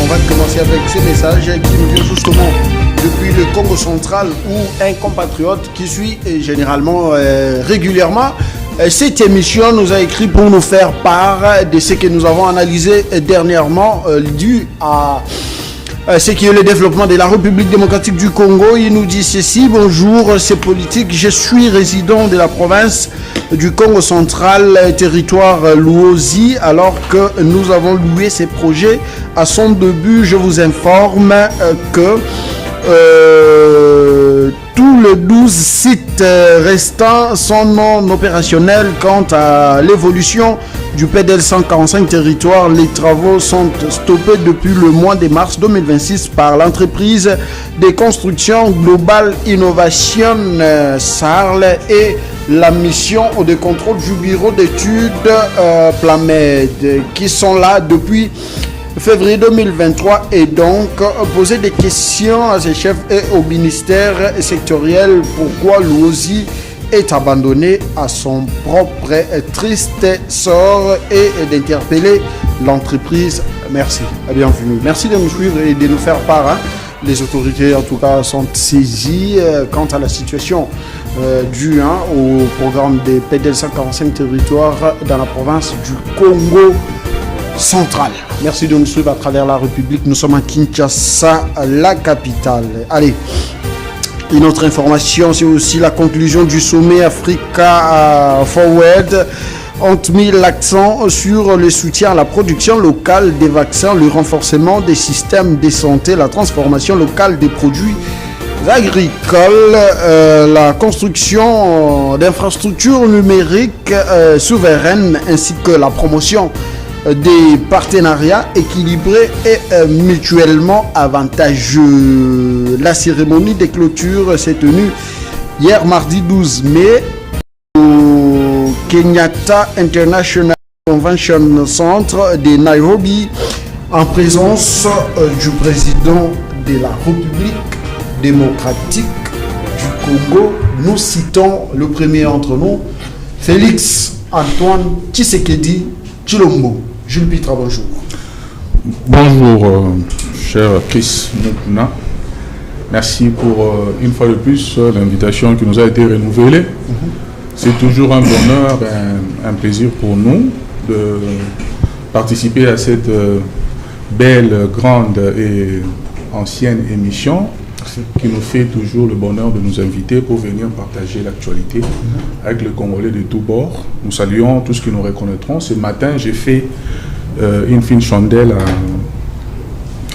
On va commencer avec ces messages qui nous viennent justement depuis le Congo central où un compatriote qui suit généralement régulièrement cette émission nous a écrit pour nous faire part de ce que nous avons analysé dernièrement dû à ce qui est le développement de la République démocratique du Congo. Il nous dit ceci: bonjour, c'est politique. Je suis résident de la province du Congo central, territoire Luozi, alors que nous avons loué ces projets à son début. Je vous informe que tous les 12 sites restants sont non opérationnels. Quant à l'évolution du PDL 145 territoire, les travaux sont stoppés depuis le mois de mars 2026 par l'entreprise de construction Global Innovation SARL et la mission de contrôle du bureau d'études Plamed qui sont là depuis février 2023 et donc poser des questions à ses chefs et au ministère sectoriel. Pourquoi Luozi est abandonné à son propre triste sort et d'interpeller l'entreprise. Merci, bienvenue. Merci de nous suivre et de nous faire part. Les autorités en tout cas sont saisies quant à la situation due au programme des PDL 145 territoires dans la province du Congo central. Merci de nous suivre à travers la République. Nous sommes à Kinshasa, la capitale. Allez, une autre information, c'est aussi la conclusion du sommet Africa Forward. On mis l'accent sur le soutien à la production locale des vaccins, le renforcement des systèmes de santé, la transformation locale des produits agricoles, la construction d'infrastructures numériques souveraines ainsi que la promotion des partenariats équilibrés et mutuellement avantageux. La cérémonie de clôture s'est tenue hier mardi 12 mai au Kenyatta International Convention Center de Nairobi en présence du président de la République démocratique du Congo. Nous citons le premier entre nous, Félix Antoine Tshisekedi Tshilombo. Jules Pitra, bonjour. Bonjour, cher Chris Mukuna. Merci pour, une fois de plus, l'invitation qui nous a été renouvelée. C'est toujours un bonheur, un plaisir pour nous de participer à cette belle, grande et ancienne émission qui nous fait toujours le bonheur de nous inviter pour venir partager l'actualité avec les Congolais de tous bords. Nous saluons tous qui nous reconnaîtront. Ce matin, j'ai fait une fine chandelle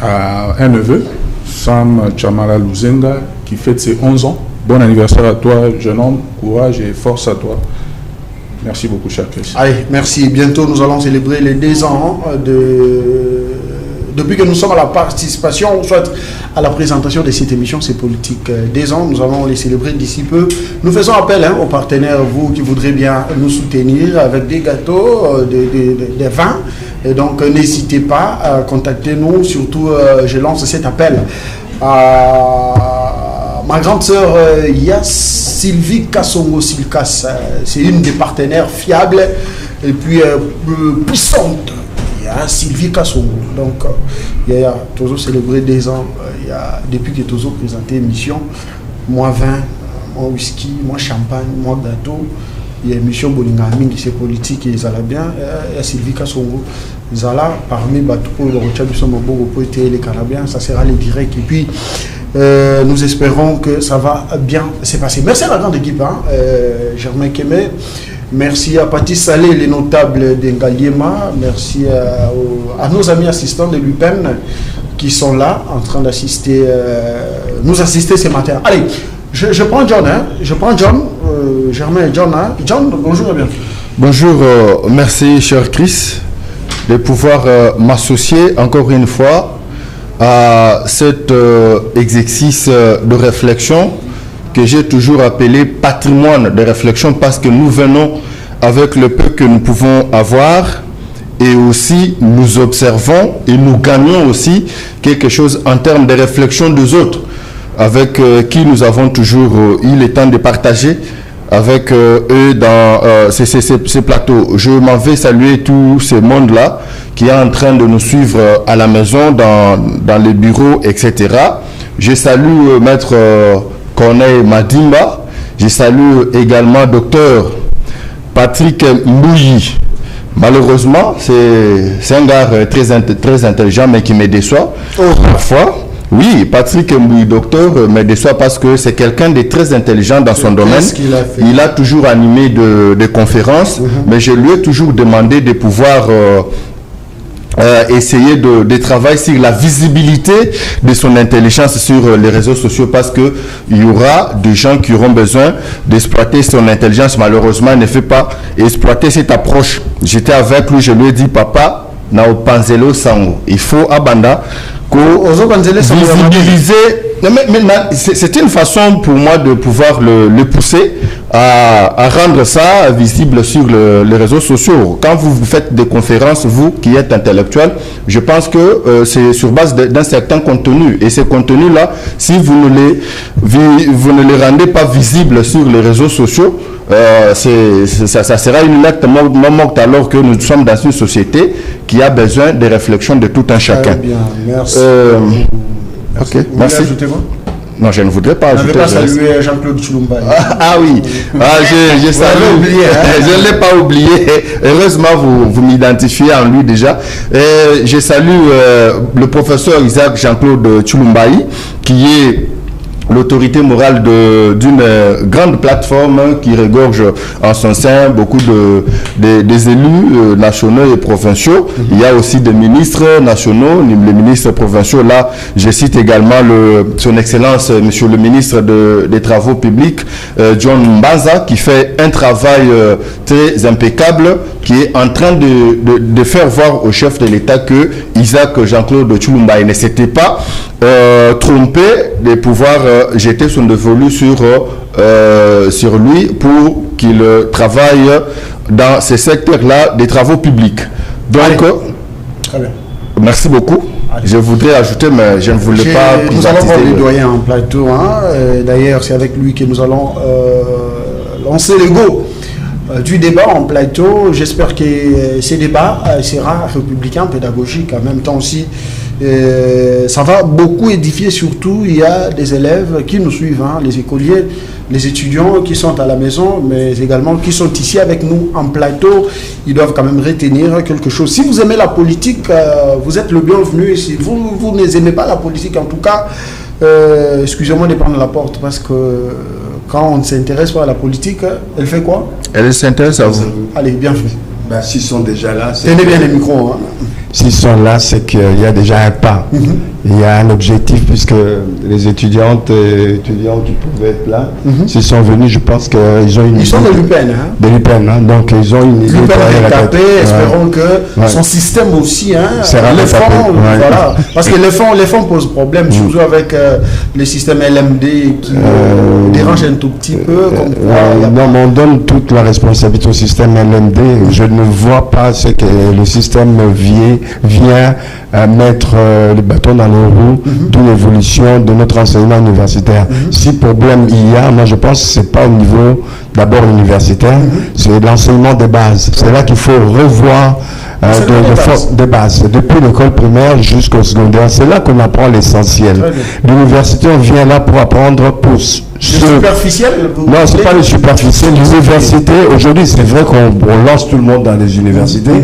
à un neveu, Sam Chamala Luzenga, qui fête ses 11 ans. Bon anniversaire à toi, jeune homme. Courage et force à toi. Merci beaucoup, cher Chris. Allez, merci. Bientôt, nous allons célébrer les 2 ans depuis que nous sommes à la participation, soit à la présentation de cette émission, c'est politique. 2 ans, nous allons les célébrer d'ici peu. Nous faisons appel aux partenaires, vous qui voudrez bien nous soutenir avec des gâteaux, des vins. Et donc, n'hésitez pas à contacter nous. Surtout, je lance cet appel à ma grande sœur Sylvie Kassongo Silkas. C'est une des partenaires fiables et puis puissante. Sylvie Kassongo. Donc, il y a toujours célébré 2 ans depuis que toujours présenté l'émission. Moi vin, moi whisky, moi champagne, moi gâteau. Il y a émission Bolinga Mingi, c'est politique et ils allaient bien. Il y a Sylvie Kassongo. Ils allaient parmi Batoupo, le Rocha du Somabo, et les Canabiens. Ça sera les directs. Et puis, nous espérons que ça va bien se passer. Merci à la grande équipe, Germain Kémé. Merci à Paty Salé, les notables d'Engaliema. Merci à nos amis assistants de l'UPEN qui sont là en train d'assister, nous assister ce matin. Allez, je prends John. Je prends John, Germain et John. John, bonjour et bienvenue. Bonjour, merci cher Chris de pouvoir m'associer encore une fois à cet exercice de réflexion que j'ai toujours appelé patrimoine de réflexion parce que nous venons avec le peu que nous pouvons avoir et aussi nous observons et nous gagnons aussi quelque chose en termes de réflexion des autres avec qui nous avons toujours eu le temps de partager avec eux dans ces plateaux. Je m'en vais saluer tout ce monde-là qui est en train de nous suivre à la maison, dans les bureaux, etc. Je salue Maître Corneille Madimba. Je salue également Docteur Patrick Mbouyi. Malheureusement, c'est un gars très intelligent, mais qui me déçoit parfois. Oui, Patrick Mbouyi, docteur, me déçoit parce que c'est quelqu'un de très intelligent dans son domaine. Il a toujours animé des conférences, mais je lui ai toujours demandé de pouvoir essayer de travailler sur la visibilité de son intelligence sur les réseaux sociaux, parce que il y aura des gens qui auront besoin d'exploiter son intelligence. Malheureusement, il ne fait pas exploiter cette approche. J'étais avec lui, je lui ai dit, papa, Nao Panzelo Sango, il faut abanda visibiliser. Mais c'est une façon pour moi de pouvoir le pousser à rendre ça visible sur les réseaux sociaux. Quand vous faites des conférences, vous qui êtes intellectuel, je pense que c'est sur base d'un certain contenu. Et ces contenus-là, si vous ne les rendez pas visibles sur les réseaux sociaux, ça sera une lettre morte, alors que nous sommes dans une société qui a besoin de réflexion de tout un chacun. Bien, merci. Ok, merci. Non, je ne voudrais pas ajouter. Je ne vais pas saluer Jean-Claude Tshilumba. Ah oui, je salue. Oublié, hein. Je ne l'ai pas oublié. Heureusement, vous m'identifiez en lui déjà. Je salue le professeur Isaac Jean-Claude Tshilumba, qui est l'autorité morale d'une grande plateforme qui regorge en son sein beaucoup des élus nationaux et provinciaux. Il y a aussi des ministres nationaux, les ministres provinciaux. Là, je cite également son Excellence, Monsieur le ministre des Travaux publics, John Mbanza, qui fait un travail très impeccable, qui est en train de faire voir au chef de l'État que Isaac Jean-Claude Tshilumba ne s'était pas trompé de pouvoir jeter son dévolu sur lui pour qu'il travaille dans ces secteurs-là des travaux publics. Donc, très bien. Merci beaucoup. Allez. Je voudrais ajouter, mais je ne voulais pas... Nous allons voir le doyen en plateau. D'ailleurs, c'est avec lui que nous allons lancer le go du débat en plateau. J'espère que ce débat sera républicain, pédagogique, en même temps aussi. Ça va beaucoup édifier, surtout il y a des élèves qui nous suivent, les écoliers, les étudiants qui sont à la maison, mais également qui sont ici avec nous en plateau. Ils doivent quand même retenir quelque chose. Si vous aimez la politique, vous êtes le bienvenu. Si vous n'aimez pas la politique, en tout cas, excusez-moi de prendre la porte, parce que quand on ne s'intéresse pas à la politique, elle fait quoi? Elle s'intéresse à vous. Allez, bienvenue. Ben, s'ils sont déjà là... Tenez bien les micros. S'ils sont là, c'est qu'il y a déjà un pas. Il y a un objectif, puisque les étudiantes et étudiants qui pouvaient être là, s'ils sont venus, je pense qu'ils ont une idée. Ils sont de l'UPEN. De l'UPEN, donc ils ont une idée. L'UPEN est capé, espérons que son système aussi, les fonds, voilà. Parce que les fonds posent problème, surtout avec le système LMD qui dérange un tout petit peu. Non, mais on donne toute la responsabilité au système LMD. Je ne vois pas ce que le système vient mettre le bâton dans les roues d'une évolution de notre enseignement universitaire. Si problème il y a, moi je pense que ce n'est pas au niveau d'abord universitaire, c'est l'enseignement de base. C'est là qu'il faut revoir des bases, depuis l'école primaire jusqu'au secondaire. C'est là qu'on apprend l'essentiel. L'université, on vient là pour apprendre pour superficiel? Non, c'est pas le superficiel. L'université, aujourd'hui, c'est vrai qu'on lance tout le monde dans les universités.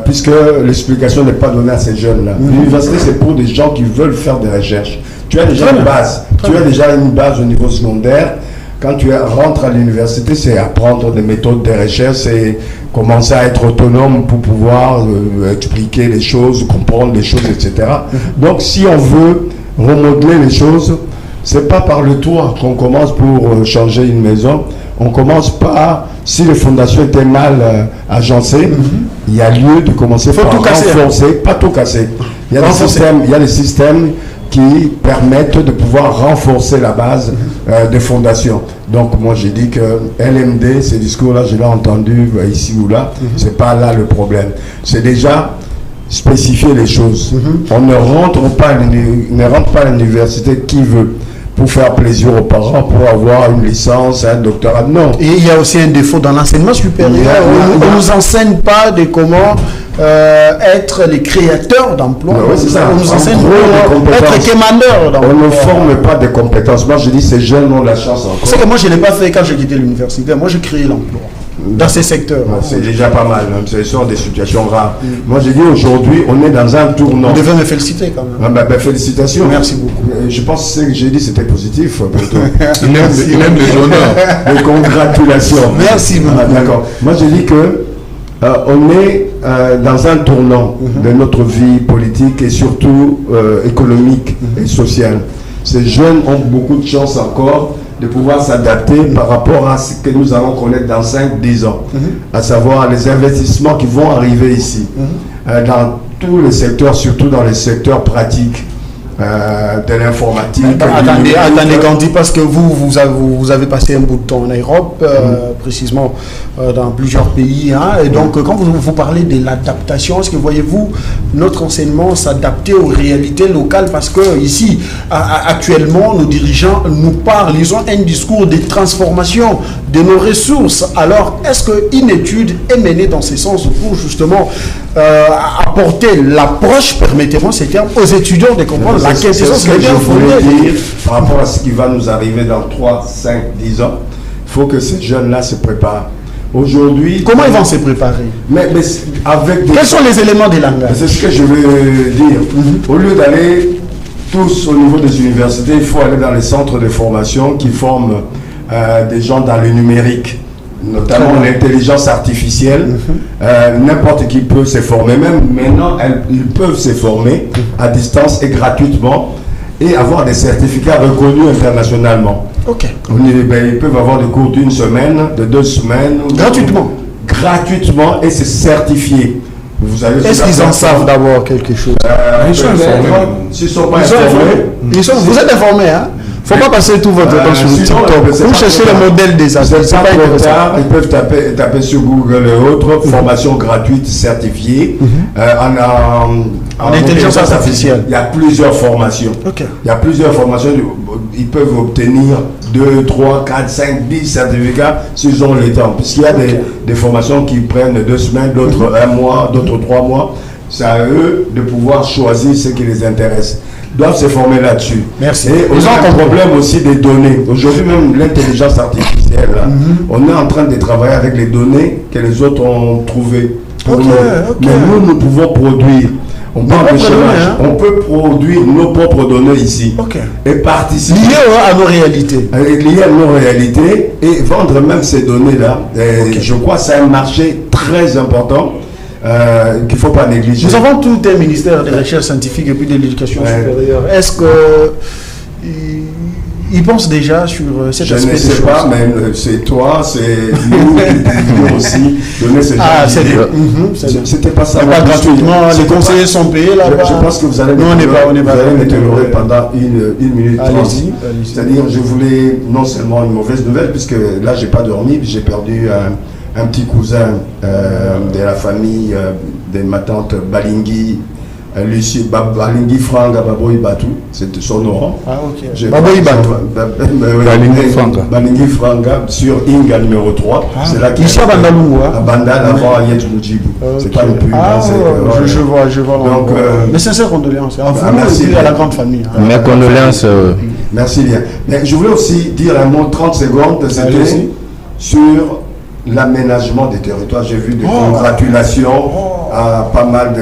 Puisque l'explication n'est pas donnée à ces jeunes-là. L'université, c'est pour des gens qui veulent faire des recherches. Tu as déjà une base. Tu as déjà une base au niveau secondaire. Quand tu rentres à l'université, c'est apprendre des méthodes de recherche, c'est commencer à être autonome pour pouvoir expliquer les choses, comprendre les choses, etc. Donc, si on veut remodeler les choses, c'est pas par le toit qu'on commence pour changer une maison. On commence par, si les fondations étaient mal agencées, il y a lieu de commencer par renforcer, pas tout casser. Il y a des systèmes qui permettent de pouvoir renforcer la base des fondations. Donc moi j'ai dit que LMD, ces discours-là, je l'ai entendu ici ou là, c'est pas là le problème. C'est déjà spécifier les choses. On ne rentre pas à l'université qui veut. pour faire plaisir aux parents, pour avoir une licence, un doctorat. Non. Et il y a aussi un défaut dans l'enseignement supérieur. On ne nous enseigne pas de comment être les créateurs d'emplois. Oui, c'est ça. On nous enseigne comment être quémandeur d'emplois. On ne forme pas des compétences. Moi, je dis ces jeunes ont la chance encore. C'est que moi, je ne l'ai pas fait quand j'ai quitté l'université. Moi, j'ai créé l'emploi dans ces secteurs. C'est déjà pas mal. Hein. Ce sont des situations rares. Moi, je dis aujourd'hui, on est dans un tournant. Vous devez me féliciter quand même. Félicitations. Merci beaucoup. Je pense que ce que j'ai dit, c'était positif. Il aime les honneurs. Des congratulations. Merci beaucoup. D'accord. Moi, je dis que on est dans un tournant de notre vie politique et surtout économique et sociale. Ces jeunes ont beaucoup de chance encore de pouvoir s'adapter par rapport à ce que nous allons connaître dans 5-10 ans, à savoir les investissements qui vont arriver ici, dans tous les secteurs, surtout dans les secteurs pratiques. De l'informatique. Attendez, quand on dit parce que vous avez passé un bout de temps en Europe, précisément dans plusieurs pays, hein, et donc quand vous parlez de l'adaptation, est-ce que voyez-vous notre enseignement s'adapter aux réalités locales, parce que ici, actuellement, nos dirigeants nous parlent, ils ont un discours de transformation de nos ressources. Alors, est-ce qu'une étude est menée dans ce sens pour justement apporter l'approche, permettez-moi ces termes, aux étudiants de comprendre la question que je voulais dire par rapport à ce qui va nous arriver dans 3, 5, 10 ans. Il faut que ces jeunes-là se préparent. Aujourd'hui... Comment ils vont se préparer? mais avec Quels sont les éléments de langage? C'est ce que je veux dire. Au lieu d'aller tous au niveau des universités, il faut aller dans les centres de formation qui forment des gens dans le numérique, notamment l'intelligence artificielle. N'importe qui peut se former. Même maintenant, ils peuvent se former à distance et gratuitement et avoir des certificats reconnus internationalement. Ok. Ils peuvent avoir des cours d'1 semaine, de 2 semaines. Gratuitement. Gratuitement et c'est certifié. Est-ce qu'ils en savent d'abord quelque chose? Ils sont informés. S'ils ne sont pas informés. Vous êtes informés, hein? Il ne faut pas passer tout votre temps sur TikTok. Vous cherchez le modèle des affaires. C'est pas intéressant. Ils peuvent taper sur Google et autres, formation gratuite certifiée en intelligence artificielle. Il y a plusieurs formations. Okay. Il y a plusieurs formations. Ils peuvent obtenir 2, 3, 4, 5, 10 certificats s'ils ont le temps. Puisqu'il y a des formations qui prennent 2 semaines, d'autres 1 mois, d'autres 3 mois. C'est à eux de pouvoir choisir ce qui les intéresse. Doivent se former là-dessus. Merci. Et on a un problème aussi des données. Aujourd'hui, même l'intelligence artificielle, là, on est en train de travailler avec les données que les autres ont trouvées. Mais nous pouvons produire. On parle de chômage. On peut produire nos propres données ici. Et participer. Liées à nos réalités. Liées à nos réalités et vendre même ces données-là. Je crois que c'est un marché très important. Qu'il ne faut pas négliger. Nous avons tout un ministère de recherche scientifique et puis de l'éducation supérieure. Est-ce qu'ils pensent déjà sur cet aspect? Je ne sais pas, mais c'est toi, c'est nous qui pouvons aussi donner ces gens. C'était pas ça. Pas gratuitement, les conseillers sont payés là-bas. Je pense que vous allez m'étoler pendant une minute 30. C'est-à-dire, je voulais non seulement une mauvaise nouvelle, puisque là, je n'ai pas dormi, j'ai perdu un petit cousin de la famille de ma tante Balingui, Lucie Balingui Franga Baboy Batu, c'est son nom. Ah ok. Baboy Batu. Balingui Franga sur Inga numéro 3. C'est là qu'il y a Bandalungu. À Bandal avant Ayet Moudjibou. C'est pas le plus. Je vois. Donc, mes sincères condoléances. À vous, merci à la grande famille. Mes condoléances. Merci bien. Mais je voulais aussi dire un mot, 30 secondes, c'était sur l'aménagement des territoires. J'ai vu des congratulations à pas mal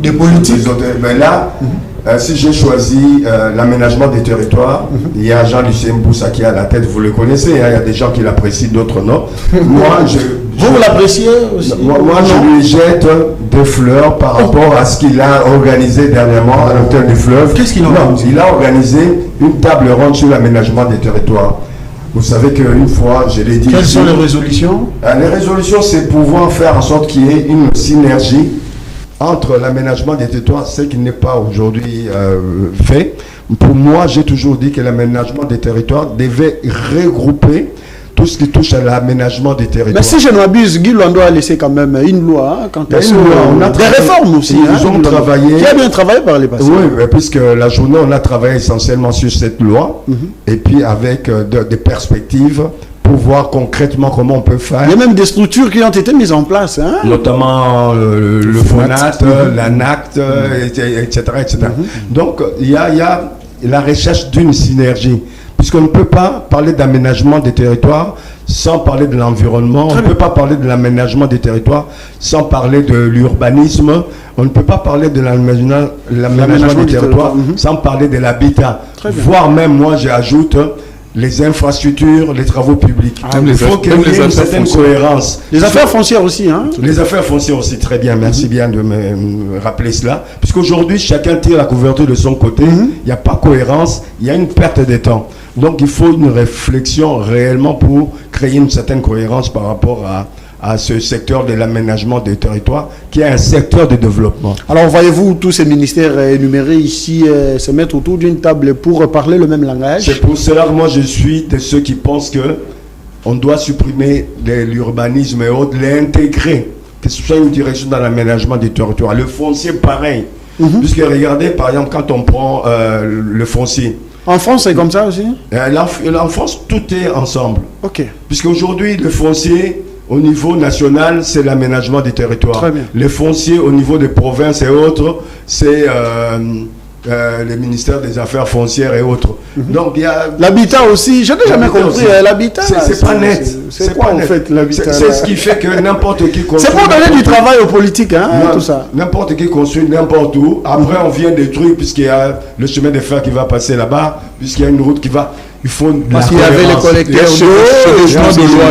de politiques. Mais là, si j'ai choisi l'aménagement des territoires, il y a Jean-Lucien Mboussa qui est à la tête, vous le connaissez, hein, il y a des gens qui l'apprécient, d'autres non. Vous l'appréciez aussi? Moi, je lui jette des fleurs par rapport à ce qu'il a organisé dernièrement à l'hôtel du Fleuve. Qu'est-ce qu'il a organisé? Il a organisé une table ronde sur l'aménagement des territoires. Vous savez qu'une fois, je l'ai dit... Quelles sont les résolutions? Les résolutions, c'est pouvoir faire en sorte qu'il y ait une synergie entre l'aménagement des territoires, ce qui n'est pas aujourd'hui fait. Pour moi, j'ai toujours dit que l'aménagement des territoires devait regrouper tout ce qui touche à l'aménagement des territoires. Mais si je ne m'abuse, Guy Luando a laissé quand même une loi. Hein, quand on a des réformes aussi. Ils ont travaillé. Qui a bien travaillé par les passés. Oui, puisque la journée, on a travaillé essentiellement sur cette loi, et puis avec des perspectives pour voir concrètement comment on peut faire. Il y a même des structures qui ont été mises en place. Hein? Notamment le FONAT, l'ANACT, etc. Donc, il y a la recherche d'une synergie. Puisqu'on ne peut pas parler d'aménagement des territoires sans parler de l'environnement. On ne peut pas parler de l'aménagement des territoires sans parler de l'urbanisme. On ne peut pas parler de l'aménagement des territoires sans parler de l'habitat. Voire même, moi, j'ajoute les infrastructures, les travaux publics. Il faut qu'il y ait une certaine cohérence. Les affaires foncières aussi. Hein? Les affaires foncières aussi, très bien. Merci bien de me rappeler cela. Puisqu'aujourd'hui, chacun tire la couverture de son côté. Il n'y a pas cohérence, il y a une perte de temps. Donc, il faut une réflexion réellement pour créer une certaine cohérence par rapport à ce secteur de l'aménagement des territoires, qui est un secteur de développement. Alors, voyez-vous tous ces ministères énumérés ici se mettre autour d'une table pour parler le même langage? C'est pour cela que moi, je suis de ceux qui pensent que on doit supprimer l'urbanisme et autres, l'intégrer, que ce soit une direction dans l'aménagement des territoires. Le foncier, pareil. Puisque regardez, par exemple, quand on prend le foncier. En France, c'est comme ça aussi? En France, tout est ensemble. Ok. Puisqu'aujourd'hui, le foncier, au niveau national, c'est l'aménagement des territoires. Très bien. Les fonciers, au niveau des provinces et autres, c'est le ministère des Affaires foncières et autres. Donc, il y a... L'habitat aussi, je n'ai jamais compris. L'habitat, c'est pas net. C'est quoi en fait l'habitat? C'est ce qui fait que n'importe qui construit... C'est pour donner du travail aux politiques, hein, tout ça. N'importe qui construit n'importe où. Après, on vient détruire puisqu'il y a le chemin de fer qui va passer là-bas, puisqu'il y a une route qui va... Il faut parce qu'il y avait les collecteurs d'eau,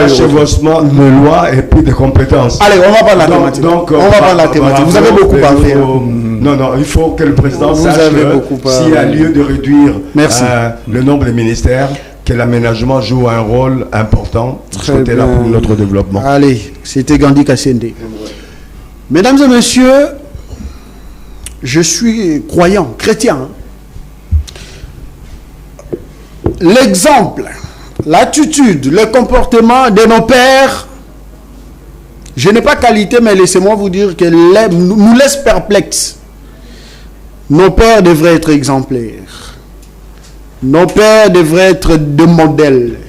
chevauchement de loi et puis de compétences. Allez, on va pas la thématique. Donc, on va pas la thématique. Vous avez beaucoup parlé. Non, il faut que le président sache s'il y a lieu de réduire le nombre de ministères, que l'aménagement joue un rôle important là pour notre développement. Allez, c'était Gandhi Kassende. Mesdames et messieurs, je suis croyant, chrétien. L'exemple, l'attitude, le comportement de nos pères, je n'ai pas qualité, mais laissez-moi vous dire que nous laisse perplexes. Nos pères devraient être exemplaires. Nos pères devraient être des modèles.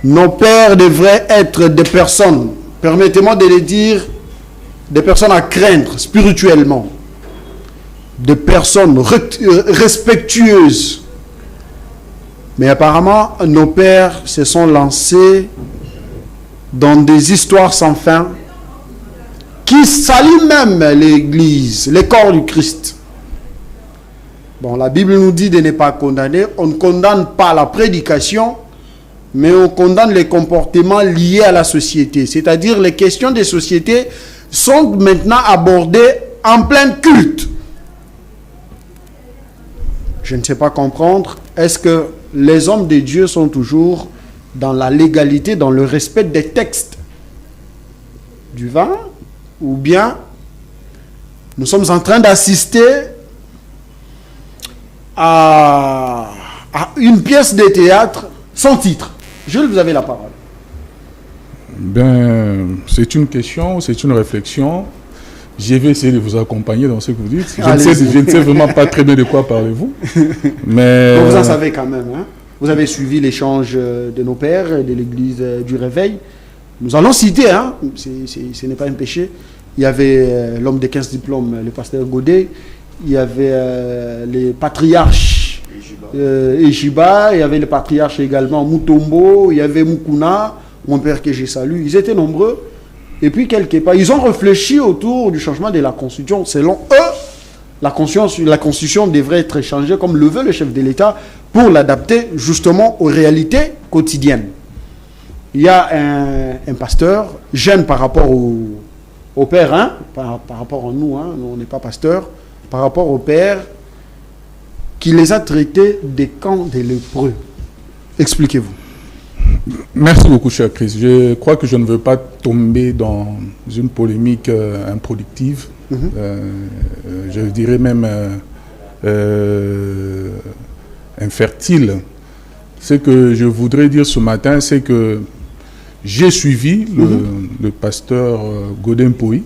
Nos pères devraient être des personnes, permettez-moi de le dire, des personnes à craindre spirituellement. Des personnes respectueuses. Mais apparemment, nos pères se sont lancés dans des histoires sans fin qui salient même l'Église, les corps du Christ. Bon, la Bible nous dit de ne pas condamner. On ne condamne pas la prédication, mais on condamne les comportements liés à la société. C'est-à-dire les questions des sociétés sont maintenant abordées en plein culte. Je ne sais pas comprendre. Est-ce que les hommes de Dieu sont toujours dans la légalité, dans le respect des textes du vin, ou bien nous sommes en train d'assister à une pièce de théâtre sans titre? Jules, vous avez la parole. Ben, c'est une question, c'est une réflexion. Je vais essayer de vous accompagner dans ce que vous dites. Je ne sais vraiment pas très bien de quoi parlez-vous. Mais donc vous en savez quand même. Hein? Vous avez suivi l'échange de nos pères, de l'église du Réveil. Nous allons citer, hein? Ce n'est pas un péché. Il y avait l'homme de 15 diplômes, le pasteur Godet. Il y avait les patriarches Ejiba. Il y avait les patriarches également Mutombo. Il y avait Mukuna, mon père que j'ai salué. Ils étaient nombreux. Et puis, quelque part, ils ont réfléchi autour du changement de la Constitution. Selon eux, la Constitution devrait être changée comme le veut le chef de l'État pour l'adapter justement aux réalités quotidiennes. Il y a un pasteur, jeune par rapport au père, hein, par rapport à nous, hein, on n'est pas pasteur, par rapport au père, qui les a traités des camps des lépreux. Expliquez-vous. Merci beaucoup, cher Chris. Je crois que je ne veux pas tomber dans une polémique improductive. Je dirais même infertile. ce que je voudrais dire ce matin, c'est que j'ai suivi le pasteur Godin Poyi,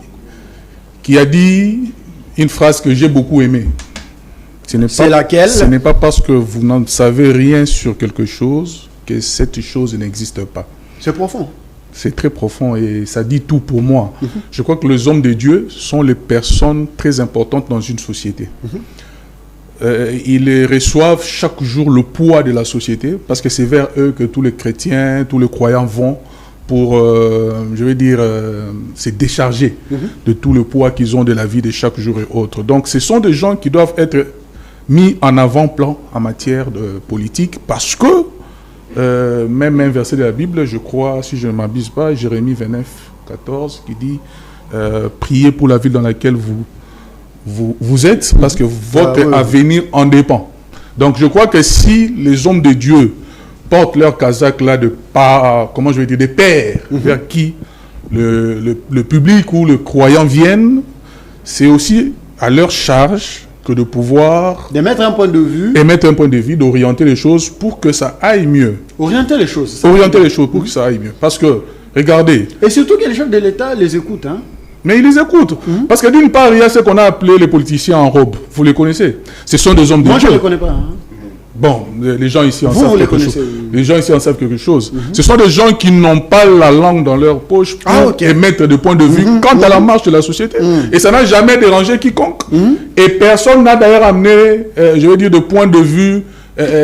qui a dit une phrase que j'ai beaucoup aimée. C'est laquelle? Ce n'est pas parce que vous n'en savez rien sur quelque chose que cette chose n'existe pas. C'est profond. C'est très profond et ça dit tout pour moi. Je crois que les hommes de Dieu sont les personnes très importantes dans une société. Ils reçoivent chaque jour le poids de la société parce que c'est vers eux que tous les chrétiens, tous les croyants vont pour, se décharger de tout le poids qu'ils ont de la vie de chaque jour et autres. Donc ce sont des gens qui doivent être mis en avant-plan en matière de politique parce que même un verset de la Bible, je crois, si je ne m'abuse pas, Jérémie 29, 14, qui dit priez pour la ville dans laquelle vous êtes, parce que votre avenir en dépend. Donc je crois que si les hommes de Dieu portent leur casaque là de des pères vers qui le public ou le croyant viennent, c'est aussi à leur charge que de pouvoir d'émettre un point de vue, d'orienter les choses pour que ça aille mieux. Orienter les choses. Orienter les choses pour que ça aille mieux. Parce que, regardez... Et surtout que les chefs de l'État les écoutent. Hein? Mais ils les écoutent. Parce que d'une part, il y a ce qu'on a appelé les politiciens en robe. Vous les connaissez? Ce sont des hommes de Dieu. Moi, je ne les connais pas. Hein? Bon, les gens ici en savent vous quelque chose. Les gens ici en savent quelque chose. Ce sont des gens qui n'ont pas la langue dans leur poche pour émettre des points de vue quant à la marche de la société. Et ça n'a jamais dérangé quiconque. Et personne n'a d'ailleurs amené, de point de vue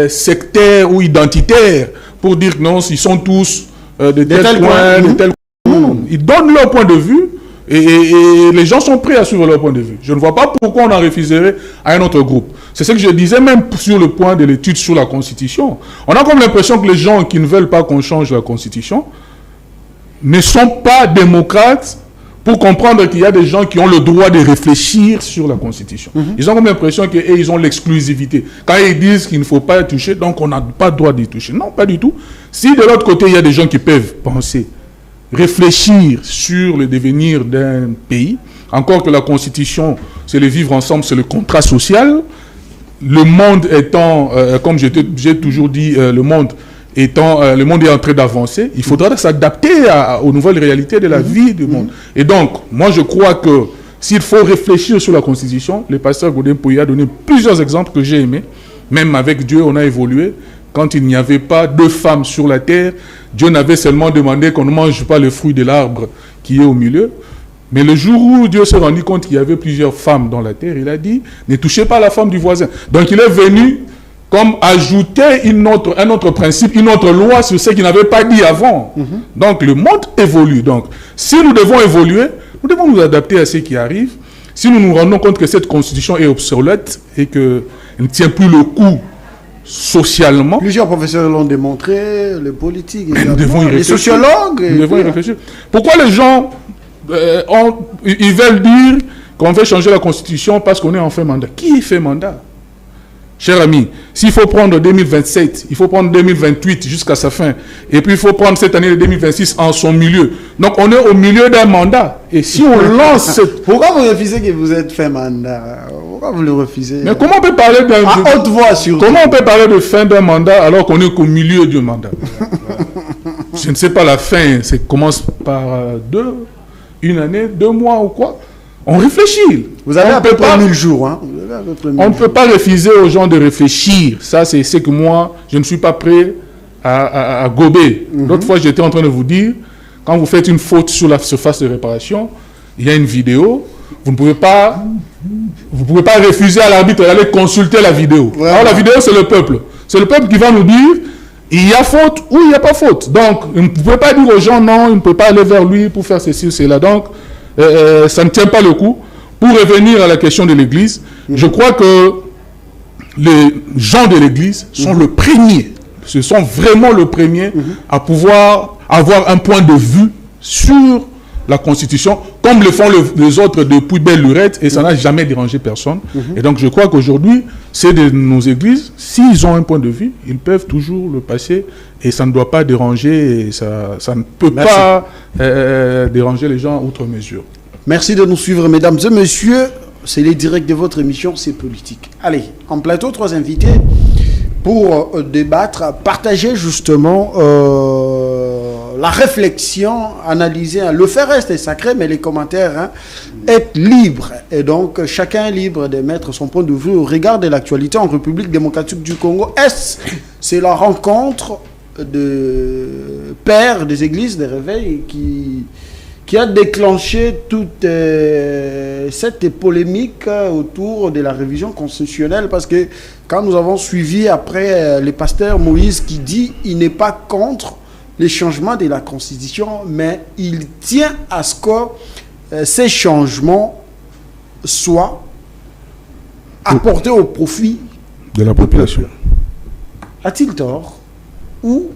sectaire ou identitaire pour dire que non, ils sont tous de tel coin, de tel coin. Non, ils donnent leur point de vue. Et les gens sont prêts à suivre leur point de vue. Je ne vois pas pourquoi on en refuserait à un autre groupe. C'est ce que je disais même sur le point de l'étude sur la Constitution. On a comme l'impression que les gens qui ne veulent pas qu'on change la Constitution ne sont pas démocrates pour comprendre qu'il y a des gens qui ont le droit de réfléchir sur la Constitution. Ils ont comme l'impression qu'ils ont l'exclusivité. Quand ils disent qu'il ne faut pas y toucher, donc on n'a pas le droit d'y toucher. Non, pas du tout. Si de l'autre côté, il y a des gens qui peuvent penser, réfléchir sur le devenir d'un pays, encore que la Constitution, c'est le vivre ensemble, c'est le contrat social. Le monde étant, comme j'ai toujours dit, le monde est en train d'avancer, il faudra s'adapter aux nouvelles réalités de la vie du monde. Et donc, moi je crois que s'il faut réfléchir sur la Constitution, le pasteur Godin Poyi a donné plusieurs exemples que j'ai aimés. Même avec Dieu, on a évolué. Quand il n'y avait pas de femmes sur la terre, Dieu n'avait seulement demandé qu'on ne mange pas le fruit de l'arbre qui est au milieu. Mais le jour où Dieu s'est rendu compte qu'il y avait plusieurs femmes dans la terre, il a dit, ne touchez pas la femme du voisin. Donc il est venu comme ajouter un autre principe, une autre loi sur ce qu'il n'avait pas dit avant. Donc le monde évolue. Donc si nous devons évoluer, nous devons nous adapter à ce qui arrive. Si nous nous rendons compte que cette constitution est obsolète et qu'elle ne tient plus le coup socialement. Plusieurs professeurs l'ont démontré, les politiques, nous devons y réfléchir. Les sociologues. Nous devons y réfléchir. Pourquoi les gens ils veulent dire qu'on veut changer la constitution parce qu'on est en fin mandat? Qui fait mandat? Cher ami, s'il faut prendre 2027, il faut prendre 2028 jusqu'à sa fin. Et puis il faut prendre cette année de 2026 en son milieu. Donc on est au milieu d'un mandat. Et si on lance cette... Pourquoi vous refusez que vous êtes fin mandat? Pourquoi vous le refusez? Mais comment on peut parler d'un... À haute voix surtout. Comment on peut parler de fin d'un mandat alors qu'on est qu'au milieu du mandat? Je ne sais pas la fin. Ça commence par une année, 2 mois ou quoi? On réfléchit. Vous avez à peu près 1000 jours. Hein? On ne peut pas refuser aux gens de réfléchir. Ça, c'est ce que moi, je ne suis pas prêt à gober. L'autre fois, j'étais en train de vous dire, quand vous faites une faute sur la surface de réparation, il y a une vidéo, vous ne pouvez pas refuser à l'arbitre d'aller consulter la vidéo. Ouais. Alors la vidéo, c'est le peuple. C'est le peuple qui va nous dire, il y a faute ou il n'y a pas faute. Donc, vous ne pouvez pas dire aux gens, non, il ne peut pas aller vers lui pour faire ceci ou cela. Donc, ça ne tient pas le coup. Pour revenir à la question de l'Église, je crois que les gens de l'Église sont le premier, ce sont vraiment le premier à pouvoir avoir un point de vue sur la Constitution, comme le font les autres depuis belle lurette, et ça n'a jamais dérangé personne. Et donc je crois qu'aujourd'hui, c'est de nos églises, s'ils ont un point de vue, ils peuvent toujours le passer, et ça ne doit pas déranger, et ça ne peut pas déranger les gens outre mesure. Merci de nous suivre, mesdames et messieurs. C'est les directs de votre émission, c'est politique. Allez, en plateau, 3 invités. pour débattre, partager justement la réflexion, analyser. Le fait reste sacré, mais les commentaires être libres. Et donc, chacun est libre de mettre son point de vue au regard de l'actualité en République démocratique du Congo. C'est la rencontre de pères des églises des réveils qui a déclenché toute cette polémique autour de la révision constitutionnelle, parce que quand nous avons suivi après le pasteur Moïse qui dit il n'est pas contre les changements de la Constitution, mais il tient à ce que ces changements soient apportés au profit de la population. A-t-il tort ou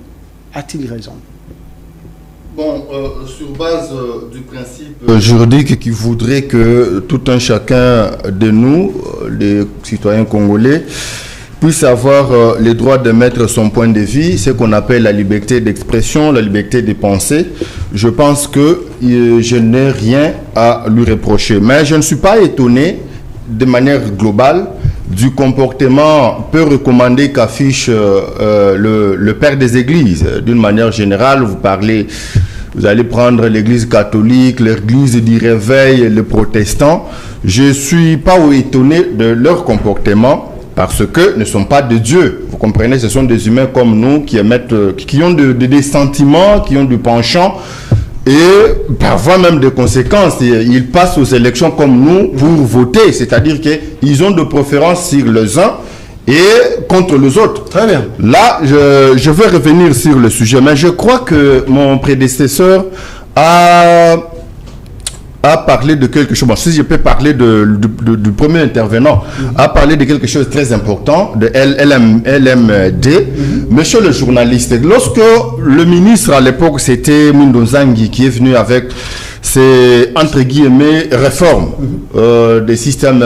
a-t-il raison? Bon, sur base du principe juridique qui voudrait que tout un chacun de nous, les citoyens congolais, puisse avoir le droit de mettre son point de vue, ce qu'on appelle la liberté d'expression, la liberté de penser, je pense que je n'ai rien à lui reprocher. Mais je ne suis pas étonné, de manière globale, du comportement peu recommandé qu'affiche le père des églises. D'une manière générale, vous allez prendre l'église catholique, l'église du réveil, les protestants. Je ne suis pas étonné de leur comportement parce que ne sont pas de Dieu. Vous comprenez, ce sont des humains comme nous qui ont des sentiments, qui ont du penchant et parfois même des conséquences. Ils passent aux élections comme nous pour voter, c'est-à-dire qu'ils ont de préférence sur les uns et contre les autres. Très bien. Là, je veux revenir sur le sujet, mais je crois que mon prédécesseur a parlé de quelque chose. Bon, si je peux parler du premier intervenant, a parlé de quelque chose de très important, de LMD. Monsieur le journaliste, lorsque le ministre à l'époque, c'était Mundonzangi, qui est venu avec ces, entre guillemets, réformes des systèmes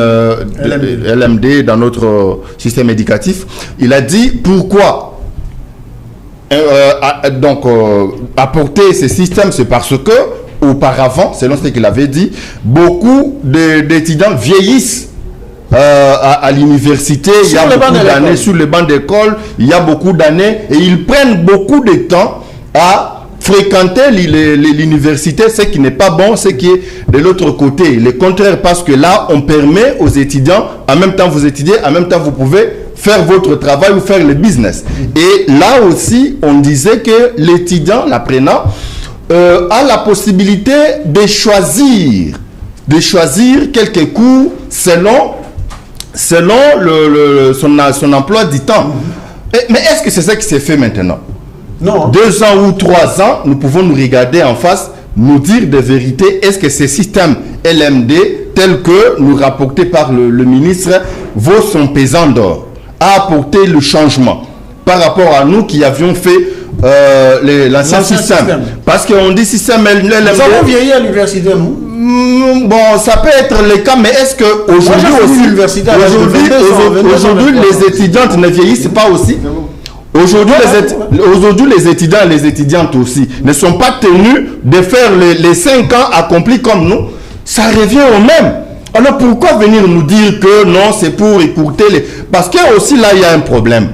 LMD dans notre système éducatif, il a dit pourquoi apporter ces systèmes, c'est parce que auparavant, selon ce qu'il avait dit, beaucoup d'étudiants vieillissent à l'université, il y a beaucoup d'années sur les bancs d'école, il y a beaucoup d'années et ils prennent beaucoup de temps à fréquenter l'université, ce qui n'est pas bon, ce qui est de l'autre côté, le contraire, parce que là, on permet aux étudiants, en même temps vous étudiez, en même temps vous pouvez faire votre travail ou faire le business. Et là aussi, on disait que l'étudiant, l'apprenant, a la possibilité de choisir quelques cours selon son emploi du temps. Mais est-ce que c'est ça qui s'est fait maintenant? Non. 2 ans ou 3 ans, nous pouvons nous regarder en face, nous dire de vérité, est-ce que ces systèmes LMD, tels que nous rapportés par le ministre, vaut son pesant d'or, a apporté le changement par rapport à nous qui avions fait l'ancien système. Parce qu'on dit système LMD. Nous avons vieilli à l'université, nous. Bon, ça peut être le cas, mais est-ce que aujourd'hui les étudiantes ne vieillissent pas aussi? Aujourd'hui, les étudiants et les étudiantes aussi ne sont pas tenus de faire les 5 ans accomplis comme nous. Ça revient au même. Alors pourquoi venir nous dire que non, c'est pour écourter les... Parce que aussi là, il y a un problème.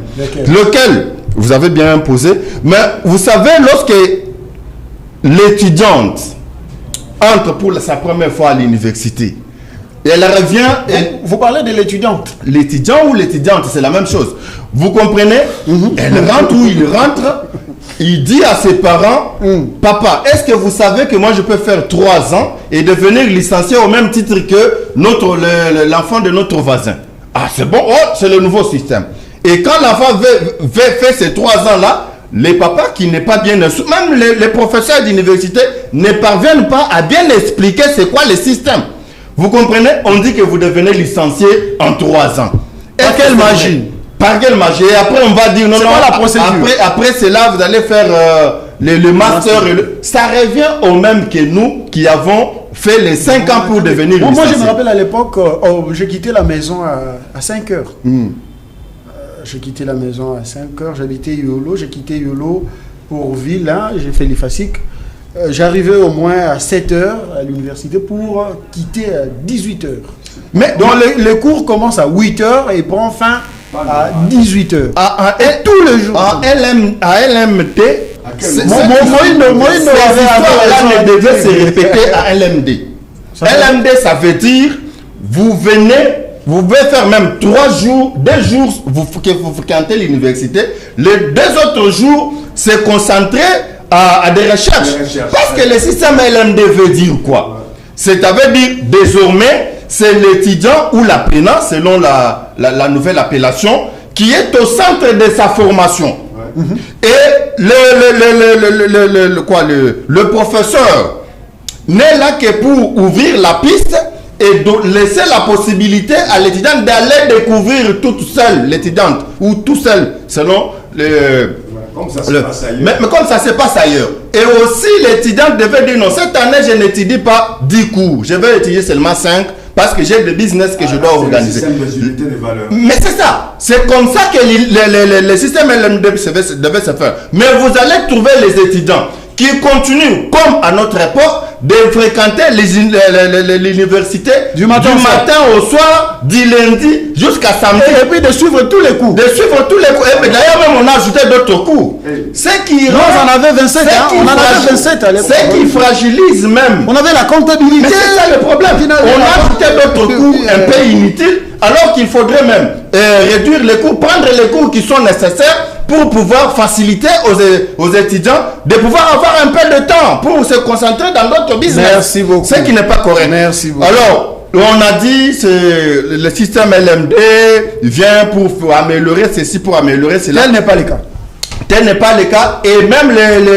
Lequel vous avez bien posé. Mais vous savez, lorsque l'étudiante entre pour sa première fois à l'université, et elle revient... Vous parlez de l'étudiante. L'étudiant ou l'étudiante, c'est la même chose. Vous comprenez? Elle rentre ou il rentre, il dit à ses parents, papa, est-ce que vous savez que moi je peux faire 3 ans et devenir licencié au même titre que l'enfant de notre voisin? Ah, c'est bon, c'est le nouveau système. Et quand l'enfant fait ces 3 ans-là, les papas qui n'est pas bien... Même les professeurs d'université ne parviennent pas à bien expliquer c'est quoi le système. Vous comprenez? On dit que vous devenez licencié en 3 ans. Par quelle magie? Par quelle magie? Et après, on va dire non, non, la procédure. Après cela, vous allez faire le master. Ça revient au même que nous qui avons fait les 5 ans pour devenir licencié. Moi, je me rappelle à l'époque, j'ai quitté la maison à 5 heures. J'ai quitté la maison à 5 heures. J'habitais Yolo. J'ai quitté Yolo pour Ville. J'ai fait l'IFASIC. J'arrivais au moins à 7 heures à l'université pour quitter à 18 heures. Mais donc les cours commencent à 8 heures et prend fin à 18h. Et tous les jours. À LMT, Moïse là ne devait se répéter à LMD. LMD, ça veut dire, vous pouvez faire même 3 jours, 2 jours, que vous fréquentez l'université. Les 2 autres jours, se concentrer à des recherches. Parce que le système LMD veut dire quoi? Ça veut dire, désormais, c'est l'étudiant ou l'apprenant, selon la nouvelle appellation, qui est au centre de sa formation. Et le professeur n'est là que pour ouvrir la piste et laisser la possibilité à l'étudiant d'aller découvrir toute seule, l'étudiante, ou tout seul, selon comme ça se passe ailleurs. Mais comme ça se passe ailleurs. Et aussi, l'étudiant devait dire non, cette année, je n'étudie pas 10 cours, je vais étudier seulement 5 parce que j'ai des business que je dois organiser. Le système de valeurs. Mais c'est ça. C'est comme ça que le système LMD devait se faire. Mais vous allez trouver les étudiants qui continuent, comme à notre époque, de fréquenter l'université du matin au soir, du lundi jusqu'à samedi. Et puis de suivre tous les cours. Et d'ailleurs, même on a ajouté d'autres cours. C'est qui on en avait 27. On en avait 27 à l'époque. C'est qui fragilise même. On avait la comptabilité. Mais c'est ça le problème. On a ajouté d'autres cours un peu inutiles, alors qu'il faudrait même réduire les cours, prendre les cours qui sont nécessaires pour pouvoir faciliter aux étudiants de pouvoir avoir un peu de temps pour se concentrer dans d'autres business. Merci beaucoup. Ce qui n'est pas correct. Merci beaucoup. Alors, on a dit que le système LMD vient pour améliorer ceci, pour améliorer cela. Tel n'est pas le cas. Tel n'est pas le cas. Et même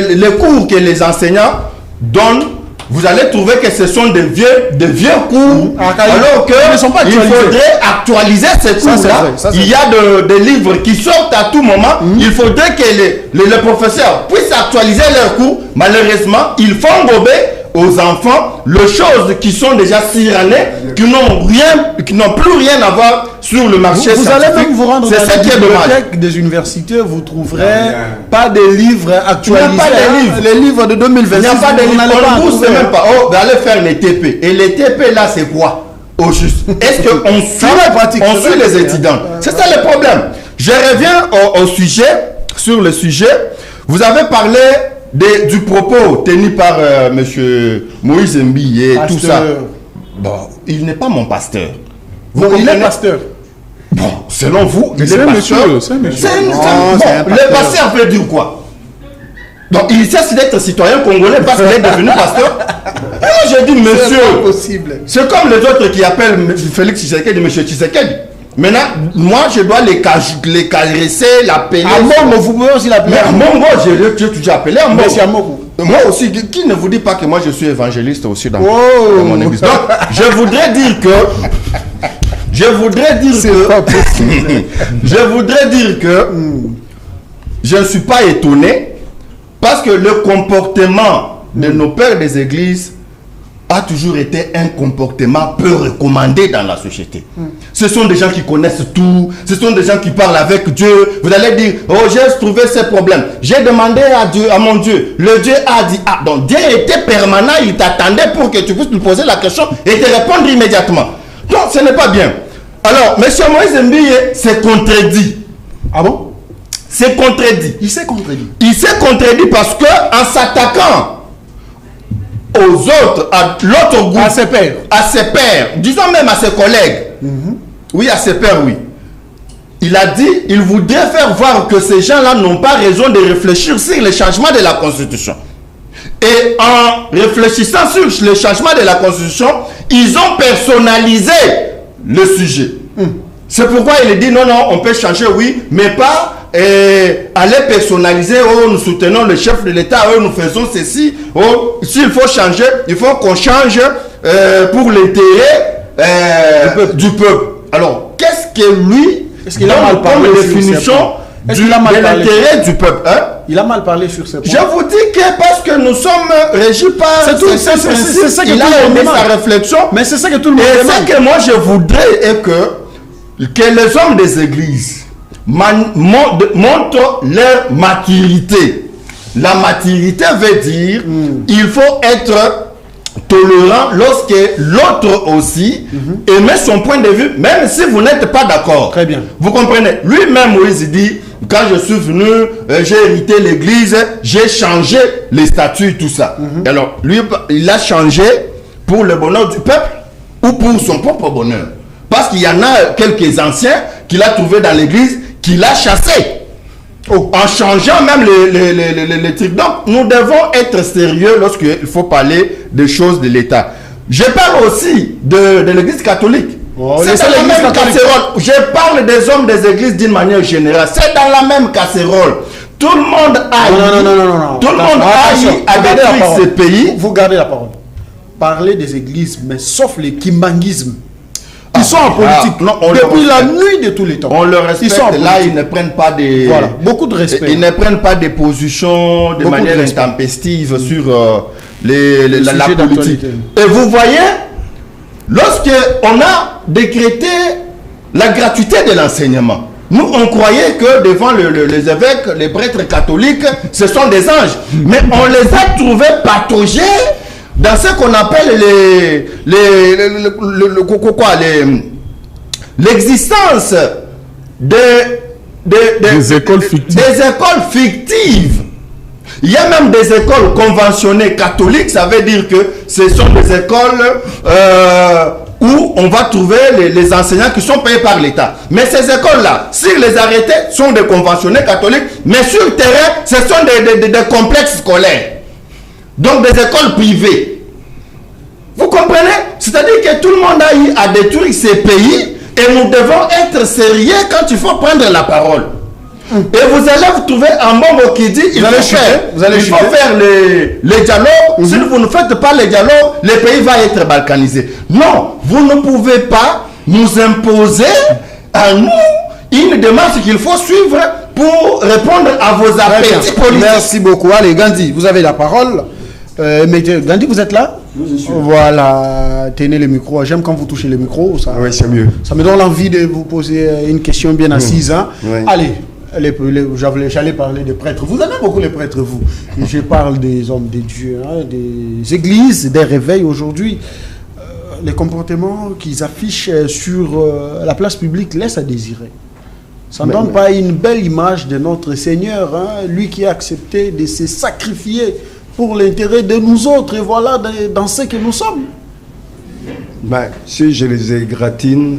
les cours que les enseignants donnent, vous allez trouver que ce sont des vieux cours, alors qu'il faudrait actualiser ces cours-là. Il y a des livres qui sortent à tout moment. Il faudrait que les professeurs puissent actualiser leurs cours. Malheureusement, ils font gober aux enfants les choses qui sont déjà sirannées, qui n'ont plus rien à voir sur le marché. Vous allez même vous rendre dans la bibliothèque des universités, vous trouverez pas des livres actualisés. Il n'y a pas de livres. Les livres de 2026. Il n'y a pas de livres. On ne pousse même pas. Oh, allez faire les TP. Et les TP là, c'est quoi? Au juste. Est-ce qu'on suit les étudiants? C'est ça le problème. Je reviens au sujet. Sur le sujet, vous avez parlé du propos tenu par M. Moïse Mbi et tout ça. Bon, il n'est pas mon pasteur. Il est pasteur. Bon, selon vous, il est pasteur. Le pasteur veut dire quoi? Donc, il cesse d'être citoyen congolais parce qu'il est devenu pasteur. Et moi, j'ai dit, monsieur, c'est comme les autres qui appellent Félix Tshisekedi, monsieur Tshisekedi. Maintenant, moi, je dois les caresser, l'appeler. Amongo, vous pouvez aussi l'appeler. Mais Amongo, j'ai toujours appelé Amongo. Monsieur Amongo. Moi aussi, qui ne vous dit pas que moi, je suis évangéliste aussi dans mon église. Donc, je voudrais dire que... Je ne suis pas étonné parce que le comportement de nos pères des églises a toujours été un comportement peu recommandé dans la société. Ce sont des gens qui connaissent tout, ce sont des gens qui parlent avec Dieu. Vous allez dire, oh, j'ai trouvé ces problèmes. J'ai demandé à Dieu, à mon Dieu. Le Dieu a dit, ah, donc Dieu était permanent, il t'attendait pour que tu puisses lui poser la question et te répondre immédiatement. Donc, ce n'est pas bien. Alors, M. Moïse Mbiye s'est contredit. Ah bon? C'est contredit. Il s'est contredit. Il s'est contredit parce que en s'attaquant aux autres, à l'autre groupe, à ses pairs, disons même à ses collègues, oui, à ses pairs, oui. Il a dit, il voudrait faire voir que ces gens-là n'ont pas raison de réfléchir sur le changement de la Constitution. Et en réfléchissant sur le changement de la Constitution, ils ont personnalisé le sujet. C'est pourquoi il dit non, on peut changer, oui, mais pas aller personnaliser. Oh, nous soutenons le chef de l'État, oh, nous faisons ceci. Oh, s'il faut changer, il faut qu'on change pour l'intérêt du peuple. Alors, qu'est-ce que lui, qu'il a mal parlé comme définition de l'intérêt du peuple, hein? Il a mal parlé sur ce point. Je vous dis que parce que nous sommes régis par c'est ça que il a donné sa réflexion. Mais c'est ça que tout le monde demande. Et ce que moi je voudrais est que les hommes des églises montrent leur maturité. La maturité veut dire il faut être tolérant lorsque l'autre aussi émet son point de vue, même si vous n'êtes pas d'accord. Très bien. Vous comprenez? Lui-même, Moïse dit, quand je suis venu, j'ai hérité l'église, j'ai changé les statuts, tout ça. Alors, lui, il a changé pour le bonheur du peuple ou pour son propre bonheur. Parce qu'il y en a quelques anciens qu'il a trouvés dans l'église, qu'il a chassés. En changeant même les trucs. Donc, nous devons être sérieux lorsqu'il faut parler des choses de l'État. Je parle aussi de l'église catholique. C'est dans la même casserole. Je parle des hommes des églises d'une manière générale. C'est dans la même casserole. Tout le monde a non. Tout le monde a détruit ce pays. Vous gardez la parole. Parlez des églises, mais sauf les kimbanguismes. Ils sont en politique depuis la nuit de tous les temps. On le respecte. Là, ils ne prennent pas des... Voilà, beaucoup de respect. Ils ne prennent pas des positions de manière intempestive sur la politique. Et vous voyez, lorsque on a décrété la gratuité de l'enseignement, nous, on croyait que devant les évêques, les prêtres catholiques, ce sont des anges. Mais on les a trouvés pataugés dans ce qu'on appelle l'existence des écoles fictives. Des écoles fictives. Il y a même des écoles conventionnées catholiques, ça veut dire que ce sont des écoles où on va trouver les enseignants qui sont payés par l'État. Mais ces écoles-là, s'ils les arrêtaient, sont des conventionnés catholiques, mais sur le terrain, ce sont des complexes scolaires. Donc des écoles privées. Vous comprenez? C'est-à-dire que tout le monde a eu à détruire ces pays et nous devons être sérieux quand il faut prendre la parole. Et vous allez vous trouver un moment qui dit il faut faire les dialogues. Si vous ne faites pas les dialogues, le pays va être balkanisé. Non, vous ne pouvez pas nous imposer à nous une démarche qu'il faut suivre pour répondre à vos appétits politiques. Merci beaucoup. Allez, Gandhi, vous avez la parole. Gandhi, vous êtes là? Oui, je suis. Voilà, tenez le micro. J'aime quand vous touchez le micro. Ça, oui, c'est mieux. Ça me donne l'envie de vous poser une question bien assise. Hein. Oui. Allez, j'allais parler des prêtres. Vous aimez beaucoup les prêtres, vous. Je parle des hommes, des dieux, hein, des églises, des réveils aujourd'hui. Les comportements qu'ils affichent sur la place publique laissent à désirer. Ça ne donne pas une belle image de notre Seigneur, hein, lui qui a accepté de se sacrifier pour l'intérêt de nous autres, et voilà dans ce que nous sommes. Si je les égratine,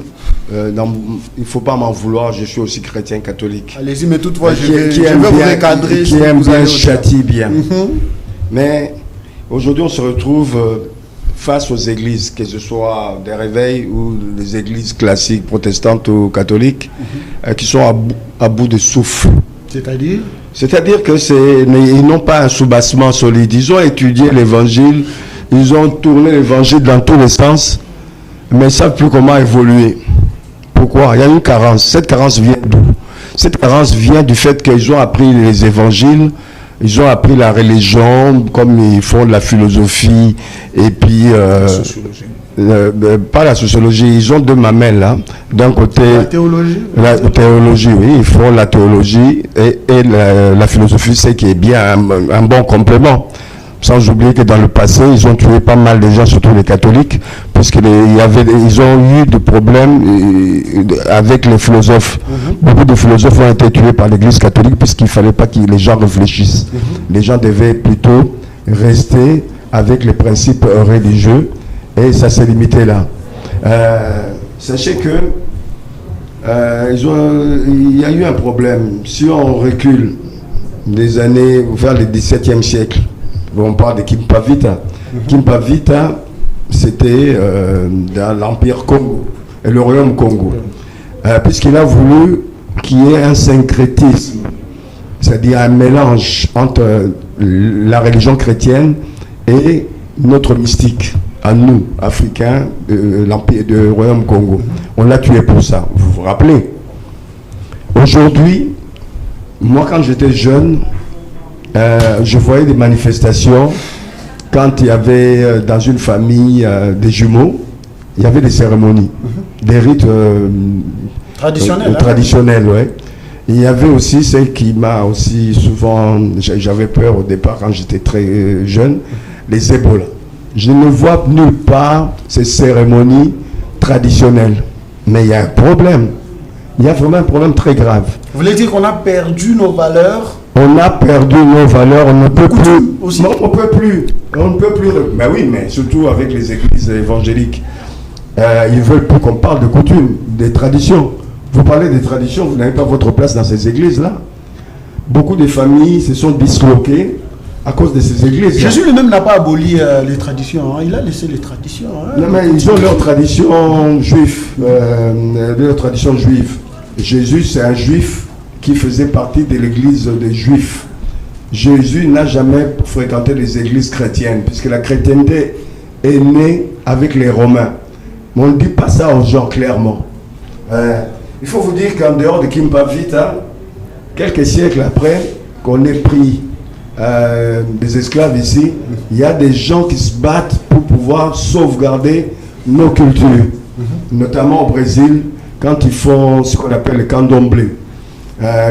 il ne faut pas m'en vouloir, je suis aussi chrétien catholique. Allez-y, mais toutefois, je vais vous recadrer. Qui aime bien, châtie bien. Mais aujourd'hui, on se retrouve face aux églises, que ce soit des réveils ou des églises classiques, protestantes ou catholiques, qui sont à bout de souffle. C'est-à-dire que ils n'ont pas un soubassement solide. Ils ont étudié l'évangile, ils ont tourné l'évangile dans tous les sens, mais ils ne savent plus comment évoluer. Pourquoi? Il y a une carence. Cette carence vient d'où? Cette carence vient du fait qu'ils ont appris les évangiles, ils ont appris la religion, comme ils font de la philosophie, et puis... la sociologie. Pas la sociologie, ils ont deux mamelles. Hein. D'un côté... La théologie? La théologie, oui, ils font la théologie et la philosophie, c'est qui est bien un bon complément. Sans oublier que dans le passé, ils ont tué pas mal de gens, surtout les catholiques, puisqu'ils ont eu des problèmes avec les philosophes. Beaucoup de philosophes ont été tués par l'église catholique, puisqu'il ne fallait pas que les gens réfléchissent. Les gens devaient plutôt rester avec les principes religieux, et ça s'est limité là. Sachez que il y a eu un problème. Si on recule des années vers le XVIIe siècle, on parle de Kimpavita. Kimpavita, c'était dans l'Empire Congo et le Royaume Congo. Puisqu'il a voulu qu'il y ait un syncrétisme, c'est-à-dire un mélange entre la religion chrétienne et notre mystique, à nous, Africains, l'Empire du Royaume Congo. On l'a tué pour ça, vous vous rappelez. Aujourd'hui, moi quand j'étais jeune, je voyais des manifestations quand il y avait dans une famille des jumeaux, il y avait des cérémonies, des rites traditionnels, ouais. Il y avait aussi celle qui m'a aussi souvent, j'avais peur au départ quand j'étais très jeune, les Ebola. je ne vois nulle part ces cérémonies traditionnelles. Mais il y a un problème. Il y a vraiment un problème très grave. Vous voulez dire qu'on a perdu nos valeurs? On a perdu nos valeurs, on ne peut plus. Aussi. Non, on ne peut plus. On ne peut plus. Mais oui, mais surtout avec les églises évangéliques. Ils ne veulent plus qu'on parle de coutumes, des traditions. Vous parlez des traditions, vous n'avez pas votre place dans ces églises-là. Beaucoup de familles se sont disloquées à cause de ces églises. Jésus lui-même n'a pas aboli les traditions. Hein. Il a laissé les traditions. Hein. Non, mais ils ont leur tradition juive. Leur tradition juive. Jésus, c'est un juif qui faisait partie de l'église des juifs. Jésus n'a jamais fréquenté les églises chrétiennes, puisque la chrétienté est née avec les Romains. Mais on ne dit pas ça aux gens clairement. Il faut vous dire qu'en dehors de Kimpa Vita, quelques siècles après qu'on ait pris des esclaves ici, il y a des gens qui se battent pour pouvoir sauvegarder nos cultures, notamment au Brésil, quand ils font ce qu'on appelle le candomblé,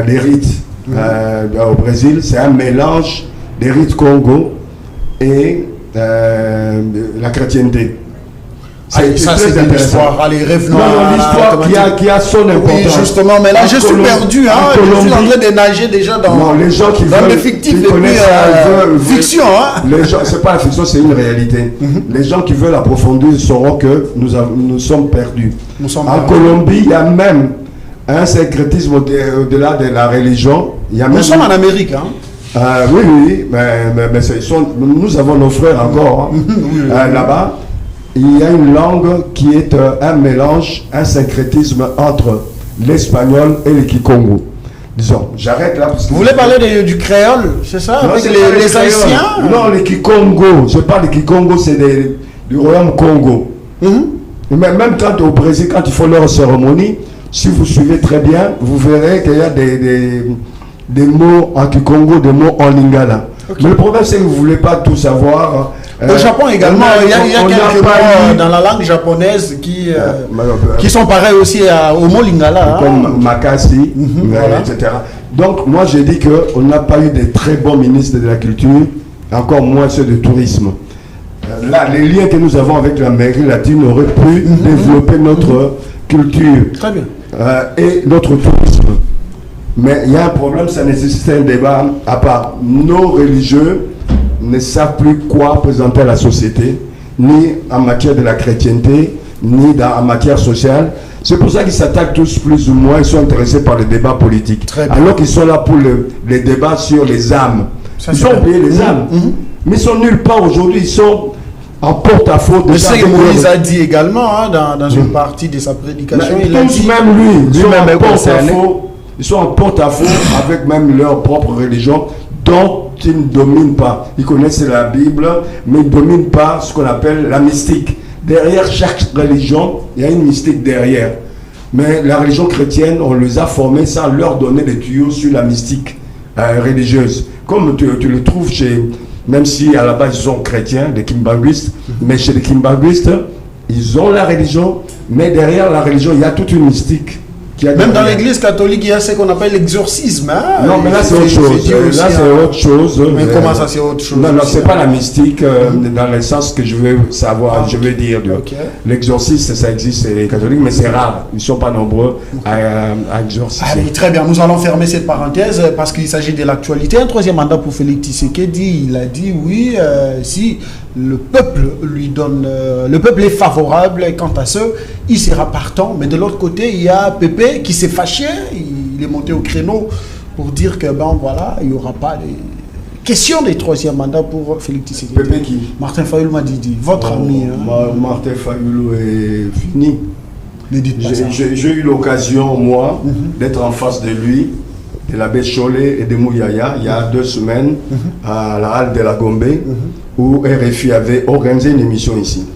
les rites. Au Brésil, c'est un mélange des rites Congo et la chrétienté. Ça, c'est de l'histoire. Allez, revenons à l'histoire qui a son importance. Oui, justement, mais là, je suis perdu. Hein, je suis en train de nager déjà dans les gens qui le fictif et puis fiction. Hein. C'est pas la fiction, c'est une réalité. Les gens qui veulent approfondir sauront que nous sommes perdus. En Colombie, il y a même un syncrétisme au-delà de la religion. Nous sommes en Amérique. Hein. Oui, mais nous avons nos frères encore là-bas. Il y a une langue qui est un mélange, un syncrétisme entre l'espagnol et le kikongo. Disons, j'arrête là. Parce que vous voulez parler du créole, c'est ça? Non, avec les Haïtiens? Non, les kikongo. Je parle des kikongo, c'est du royaume Congo. Mais même quand au Brésil, quand ils font leur cérémonie, si vous suivez très bien, vous verrez qu'il y a des mots en kikongo, des mots en lingala. Okay. Mais le problème, c'est que vous ne voulez pas tout savoir. Au Japon également, il y a quelques mots dans la langue japonaise qui sont pareils aussi au mot lingala. Comme Makasi, etc. Donc, moi, j'ai dit qu'on n'a pas eu de très bons ministres de la culture, encore moins ceux de tourisme. Là, les liens que nous avons avec la mairie latine auraient pu développer notre culture. Très bien. Et notre tourisme. Mais il y a un problème, ça nécessite un débat à part. Nos religieux ne savent plus quoi présenter à la société, ni en matière de la chrétienté, ni en matière sociale. C'est pour ça qu'ils s'attaquent tous plus ou moins, ils sont intéressés par les débats politiques. Alors qu'ils sont là pour les débats sur les âmes. Ils ont oublié les âmes. Mais ils sont nulle part aujourd'hui, ils sont en porte-à-faux de ça. Moïse a dit également dans une partie de sa prédication. Il a dit, même lui-même porte-à-faux. Ils sont en porte-à-faux avec même leur propre religion dont ils ne dominent pas. Ils connaissent la Bible, mais ils ne dominent pas ce qu'on appelle la mystique. Derrière chaque religion, il y a une mystique derrière. Mais la religion chrétienne, on les a formés sans leur donner des tuyaux sur la mystique religieuse. Comme tu le trouves chez, même si à la base ils sont chrétiens, des kimbanguistes, mais chez les kimbanguistes, ils ont la religion, mais derrière la religion, il y a toute une mystique. Même dans l'église catholique, il y a ce qu'on appelle l'exorcisme. Hein? Non, mais là, c'est autre chose. Là, c'est autre chose. Mais comment ça, c'est autre chose? Non, c'est pas la mystique dans le sens que je veux savoir, je veux dire. L'exorcisme, ça existe chez les catholiques, mais c'est rare. Ils ne sont pas nombreux à exorciser. Allez, très bien. Nous allons fermer cette parenthèse parce qu'il s'agit de l'actualité. Un troisième mandat pour Félix Tshisekedi. Il a dit oui, si le peuple lui donne, le peuple est favorable quant à ce, il sera partant. Mais de l'autre côté, il y a Pépé qui s'est fâché, il est monté au créneau pour dire que voilà, il n'y aura pas de question des troisième mandats pour Félix Tshisekedi. Pépé qui? Martin Fayulu m'a dit, votre ami. Martin Fayulu est fini. J'ai eu l'occasion, moi, d'être en face de lui, de l'abbé Chollet et de Mouyaya, il y a 2 semaines, à la halle de la Gombe, où RFI avait organisé une émission ici.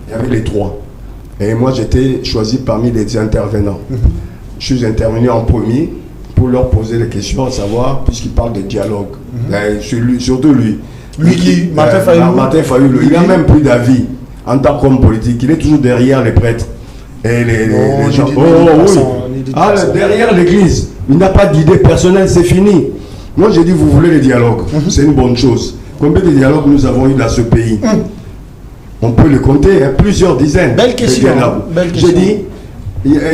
Il y avait les 3. Et moi, j'étais choisi parmi les intervenants. Je suis intervenu en premier pour leur poser des questions, à savoir, puisqu'ils parlent de dialogue. Surtout lui. Lui qui, Martin Fayulu. Martin Fayulu. Il n'a même plus d'avis en tant qu'homme politique. Il est toujours derrière les prêtres. Et les gens. Derrière l'église. Il n'a pas d'idée personnelle, c'est fini. Moi, j'ai dit, vous voulez les dialogues. C'est une bonne chose. Combien de dialogues nous avons eu dans ce pays? On peut le compter, hein, plusieurs dizaines. Belle question. J'ai dit,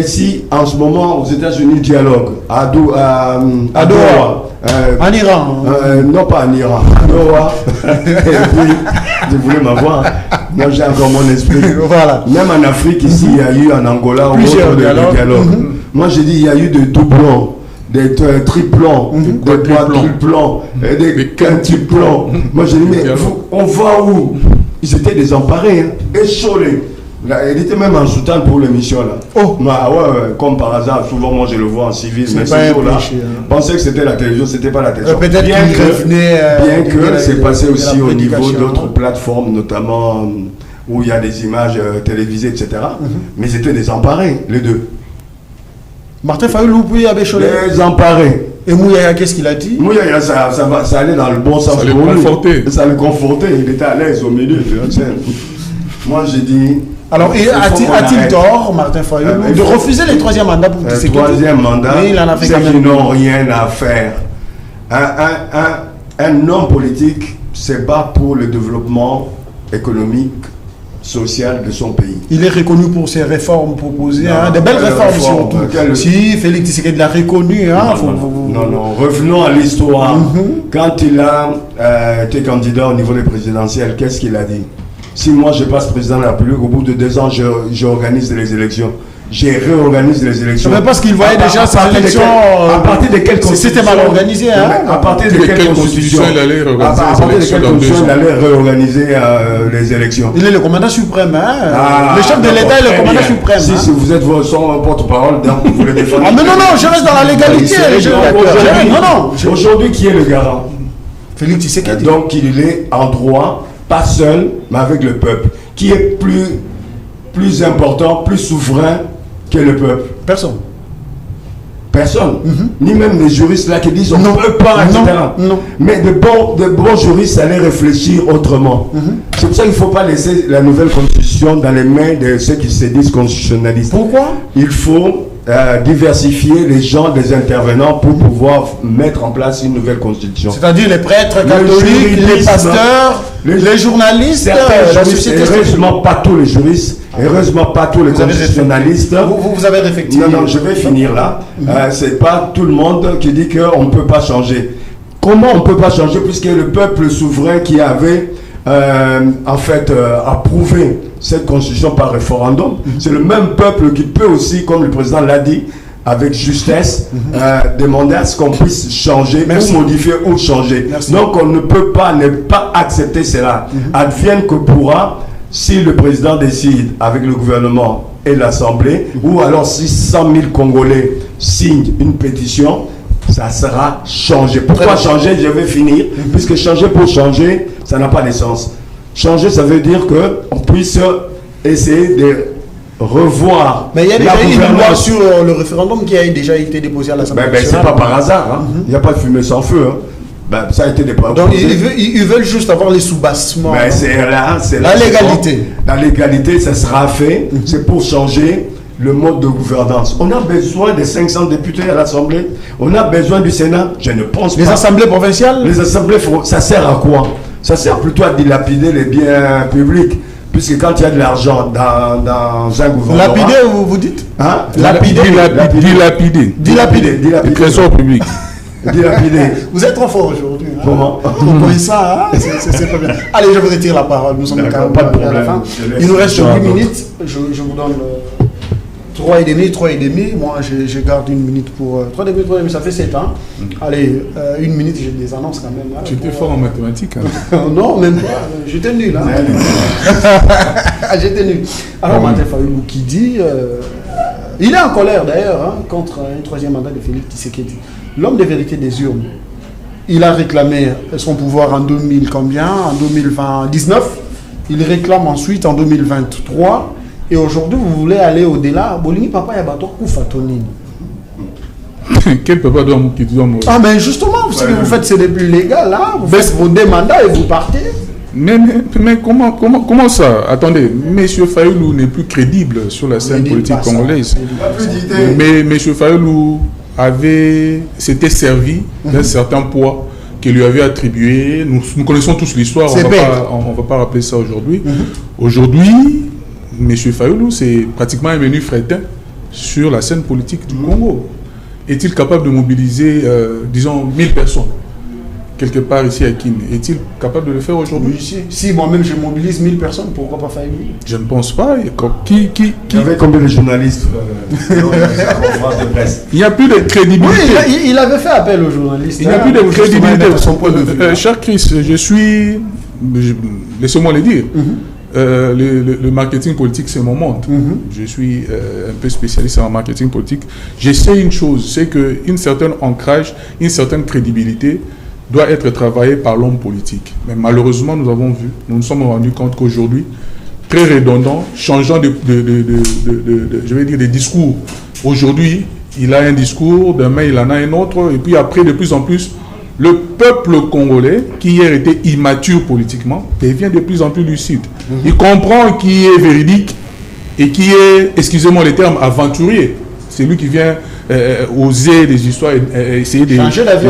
ici, en ce moment, aux États-Unis, dialogue. À Doha. En Iran. Non, pas en Iran. À Doha. Et puis, je voulais m'avoir. Moi, j'ai encore mon esprit. Voilà. Même en Afrique, ici, il y a eu en Angola Plusieurs dialogues. Moi, j'ai dit, il y a eu des doublons, des triplons, des quadruplons, des quintuplons. Moi, j'ai dit, mais on va où? Ils étaient désemparés, hein, échaudés. Il était même en soutane pour l'émission là. Oh. Ouais, comme par hasard, souvent moi je le vois en civil, mais ce jour-là, je pensais que c'était la télévision, c'était pas la télévision. Peut-être bien que c'est passé aussi au niveau d'autres plateformes, notamment où il y a des images télévisées, etc. Mais ils étaient désemparés, les deux. Martin Fayoulou, puis Abécholé. Désemparés. Et Mouyaya, qu'est-ce qu'il a dit? Mouyaya, ça allait dans le bon sens. Ça le confortait. Ça le confortait, il était à l'aise au milieu. Moi j'ai dit. Alors, a-t-il tort, Martin Fayoulou, de refuser le troisième mandat pour le troisième mandat, c'est qu'ils n'ont rien à faire. Un homme politique, c'est pas pour le développement économique, social de son pays. Il est reconnu pour ses réformes proposées, des belles réformes surtout. Si Félix Tshisekedi l'a reconnu. Non, revenons à l'histoire. Quand il a été candidat au niveau des présidentielles, qu'est-ce qu'il a dit? Si moi je passe président de la République, au bout de 2 ans, j'organise les élections. Je réorganise les élections. Mais parce qu'il voyait déjà sa élection. À partir de quelle constitution? C'était mal organisé. À partir de quelle constitution il allait réorganiser les élections? Il est le commandant suprême. Le chef de l'État est le commandant suprême. Si vous êtes son porte-parole, vous le défendez. Ah mais non, je reste dans la légalité. Aujourd'hui, qui est le garant? Félix Tshisekedi. Donc il est en droit, pas seul, mais avec le peuple. Qui est plus important, plus souverain que le peuple? Personne. Ni même les juristes là qui disent on ne peut pas, etc. Non. Mais de bons juristes allaient réfléchir autrement. C'est pour ça qu'il ne faut pas laisser la nouvelle constitution dans les mains de ceux qui se disent constitutionnalistes. Pourquoi? Il faut diversifier les gens, des intervenants pour pouvoir mettre en place une nouvelle constitution. C'est-à-dire les prêtres catholiques, les pasteurs, les journalistes, la société. Heureusement pas tous les juristes, heureusement pas tous les constitutionnalistes. Vous avez réfléchi. Non, je vais finir là. C'est pas tout le monde qui dit qu'on ne peut pas changer. Comment on ne peut pas changer puisque le peuple souverain qui avait approuvé cette constitution par référendum, c'est le même peuple qui peut aussi, comme le président l'a dit, avec justesse, demander à ce qu'on puisse changer, ou modifier ou changer. Donc on ne peut pas ne pas accepter cela. Advienne que pourra, si le président décide avec le gouvernement et l'Assemblée, ou alors si 100 000 Congolais signent une pétition, ça sera changé. Pourquoi changer? Je vais finir. Puisque changer pour changer, ça n'a pas de sens. Changer, ça veut dire qu'on puisse essayer de revoir. Mais il y a déjà une loi sur le référendum qui a déjà été déposée à l'Assemblée nationale. C'est pas par hasard. Il n'y a pas de fumée sans feu. Ça a été déposé. Donc ils veulent juste avoir les soubassements. C'est la légalité. La légalité, ça sera fait. C'est pour changer le mode de gouvernance. On a besoin de 500 députés à l'Assemblée. On a besoin du Sénat. Je ne pense pas. Les assemblées provinciales? Les assemblées, ça sert à quoi? Ça sert plutôt à dilapider les biens publics. Puisque quand il y a de l'argent dans un gouvernement... Lapider, vous dites? Dilapider. Le trésor public. Dilapider. Vous êtes trop fort aujourd'hui. Comment? Vous comprenez ça, c'est pas bien. Allez, je vous retire la parole. Nous sommes quand même pas de à la fin. Il nous reste 8 minutes. Je vous donne 3,5. Moi, je garde 1 minute pour... 3,5, ça fait 7 ans. Allez, 1 minute, j'ai des annonces quand même. Tu étais fort en mathématiques. Non, même pas. J'étais nul. J'étais nul. Alors, Martin Fayoulou qui dit... il est en colère d'ailleurs contre un 3e mandat de Félix Tshisekedi. L'homme de vérité des urnes. Il a réclamé son pouvoir en 2000 combien? En 2019. Il réclame ensuite en 2023. Et aujourd'hui, vous voulez aller au-delà. Bolingi papa yabato kufatoni. Quel papa doit mourir? Ah mais justement, ce que vous faites, c'est des plus légal là. Vous faites vos 2 mandats et vous partez. Mais comment ça? Attendez, M. Fayoulou n'est plus crédible sur la scène politique congolaise. Mais M. Fayoulou s'était servi d'un certain poids qui lui avait attribué. Nous connaissons tous l'histoire, on ne va pas rappeler ça aujourd'hui. Aujourd'hui, M. Fayulu, c'est pratiquement un menu fretin sur la scène politique du Congo. Est-il capable de mobiliser, disons, 1000 personnes quelque part ici à Kin? Est-il capable de le faire aujourd'hui? Si moi-même je mobilise 1000 personnes, pourquoi pas Fayulu? Je ne pense pas. Il y avait combien de journalistes de presse? Il n'y a plus de crédibilité. Oui, il avait fait appel aux journalistes. Il n'y a plus de crédibilité. Cher Chris, laissez-moi le dire, le marketing politique, c'est mon monde. Je suis un peu spécialiste en marketing politique. J'essaie une chose, c'est qu'une certaine ancrage, une certaine crédibilité doit être travaillée par l'homme politique. Mais malheureusement, nous nous sommes rendus compte qu'aujourd'hui, très redondant, changeant je vais dire, des discours. Aujourd'hui, il a un discours, demain il en a un autre, et puis après, de plus en plus, le peuple congolais, qui hier était immature politiquement, devient de plus en plus lucide. Il comprend qui est véridique et qui est, excusez-moi le terme, aventurier. C'est lui qui vient oser des histoires et essayer de changer d'avis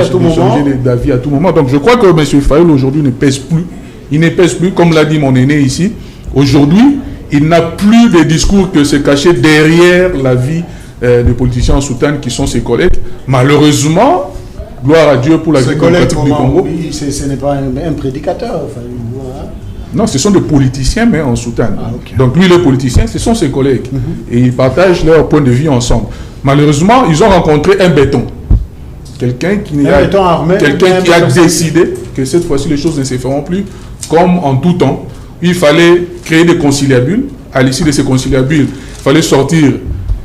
à tout moment. Donc je crois que M. Fayulu aujourd'hui ne pèse plus. Il ne pèse plus, comme l'a dit mon aîné ici. Aujourd'hui, il n'a plus de discours que se cacher derrière la vie des politiciens en soutane qui sont ses collègues. Malheureusement, gloire à Dieu pour la vie démocratique du Congo. Oui, ce n'est pas un prédicateur. Non, ce sont des politiciens, mais en soutane. Okay. Donc lui, le politicien, ce sont ses collègues. Et ils partagent leur point de vue ensemble. Malheureusement, ils ont rencontré un béton. Quelqu'un qui a décidé que cette fois-ci, les choses ne se feront plus comme en tout temps. Il fallait créer des conciliabules. À l'issue de ces conciliabules, il fallait sortir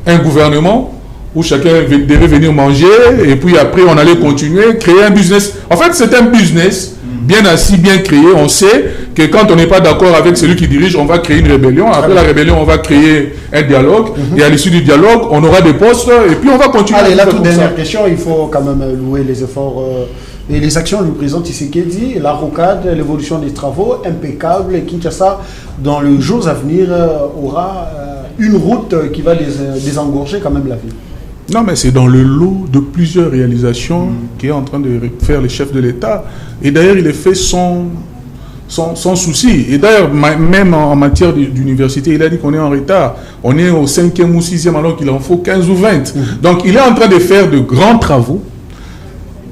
un gouvernement où chacun devait venir manger. Et puis après, on allait continuer, créer un business. En fait, c'est un business bien assis, bien créé. On sait que quand on n'est pas d'accord avec celui qui dirige, on va créer une rébellion. Après la rébellion, on va créer un dialogue. Et à l'issue du dialogue, on aura des postes. Et puis on va continuer. Allez, la toute dernière question, il faut quand même louer les efforts et les actions du président Tshisekedi, la rocade, l'évolution des travaux, impeccable. Et Kinshasa, dans les jours à venir, aura une route qui va désengorger quand même la ville. Non, mais c'est dans le lot de plusieurs réalisations qu'est en train de faire le chef de l'État. Et d'ailleurs, il est fait sans souci. Et d'ailleurs, même en matière d'université, il a dit qu'on est en retard. On est au 5e ou 6e alors qu'il en faut 15 ou 20. Donc, il est en train de faire de grands travaux.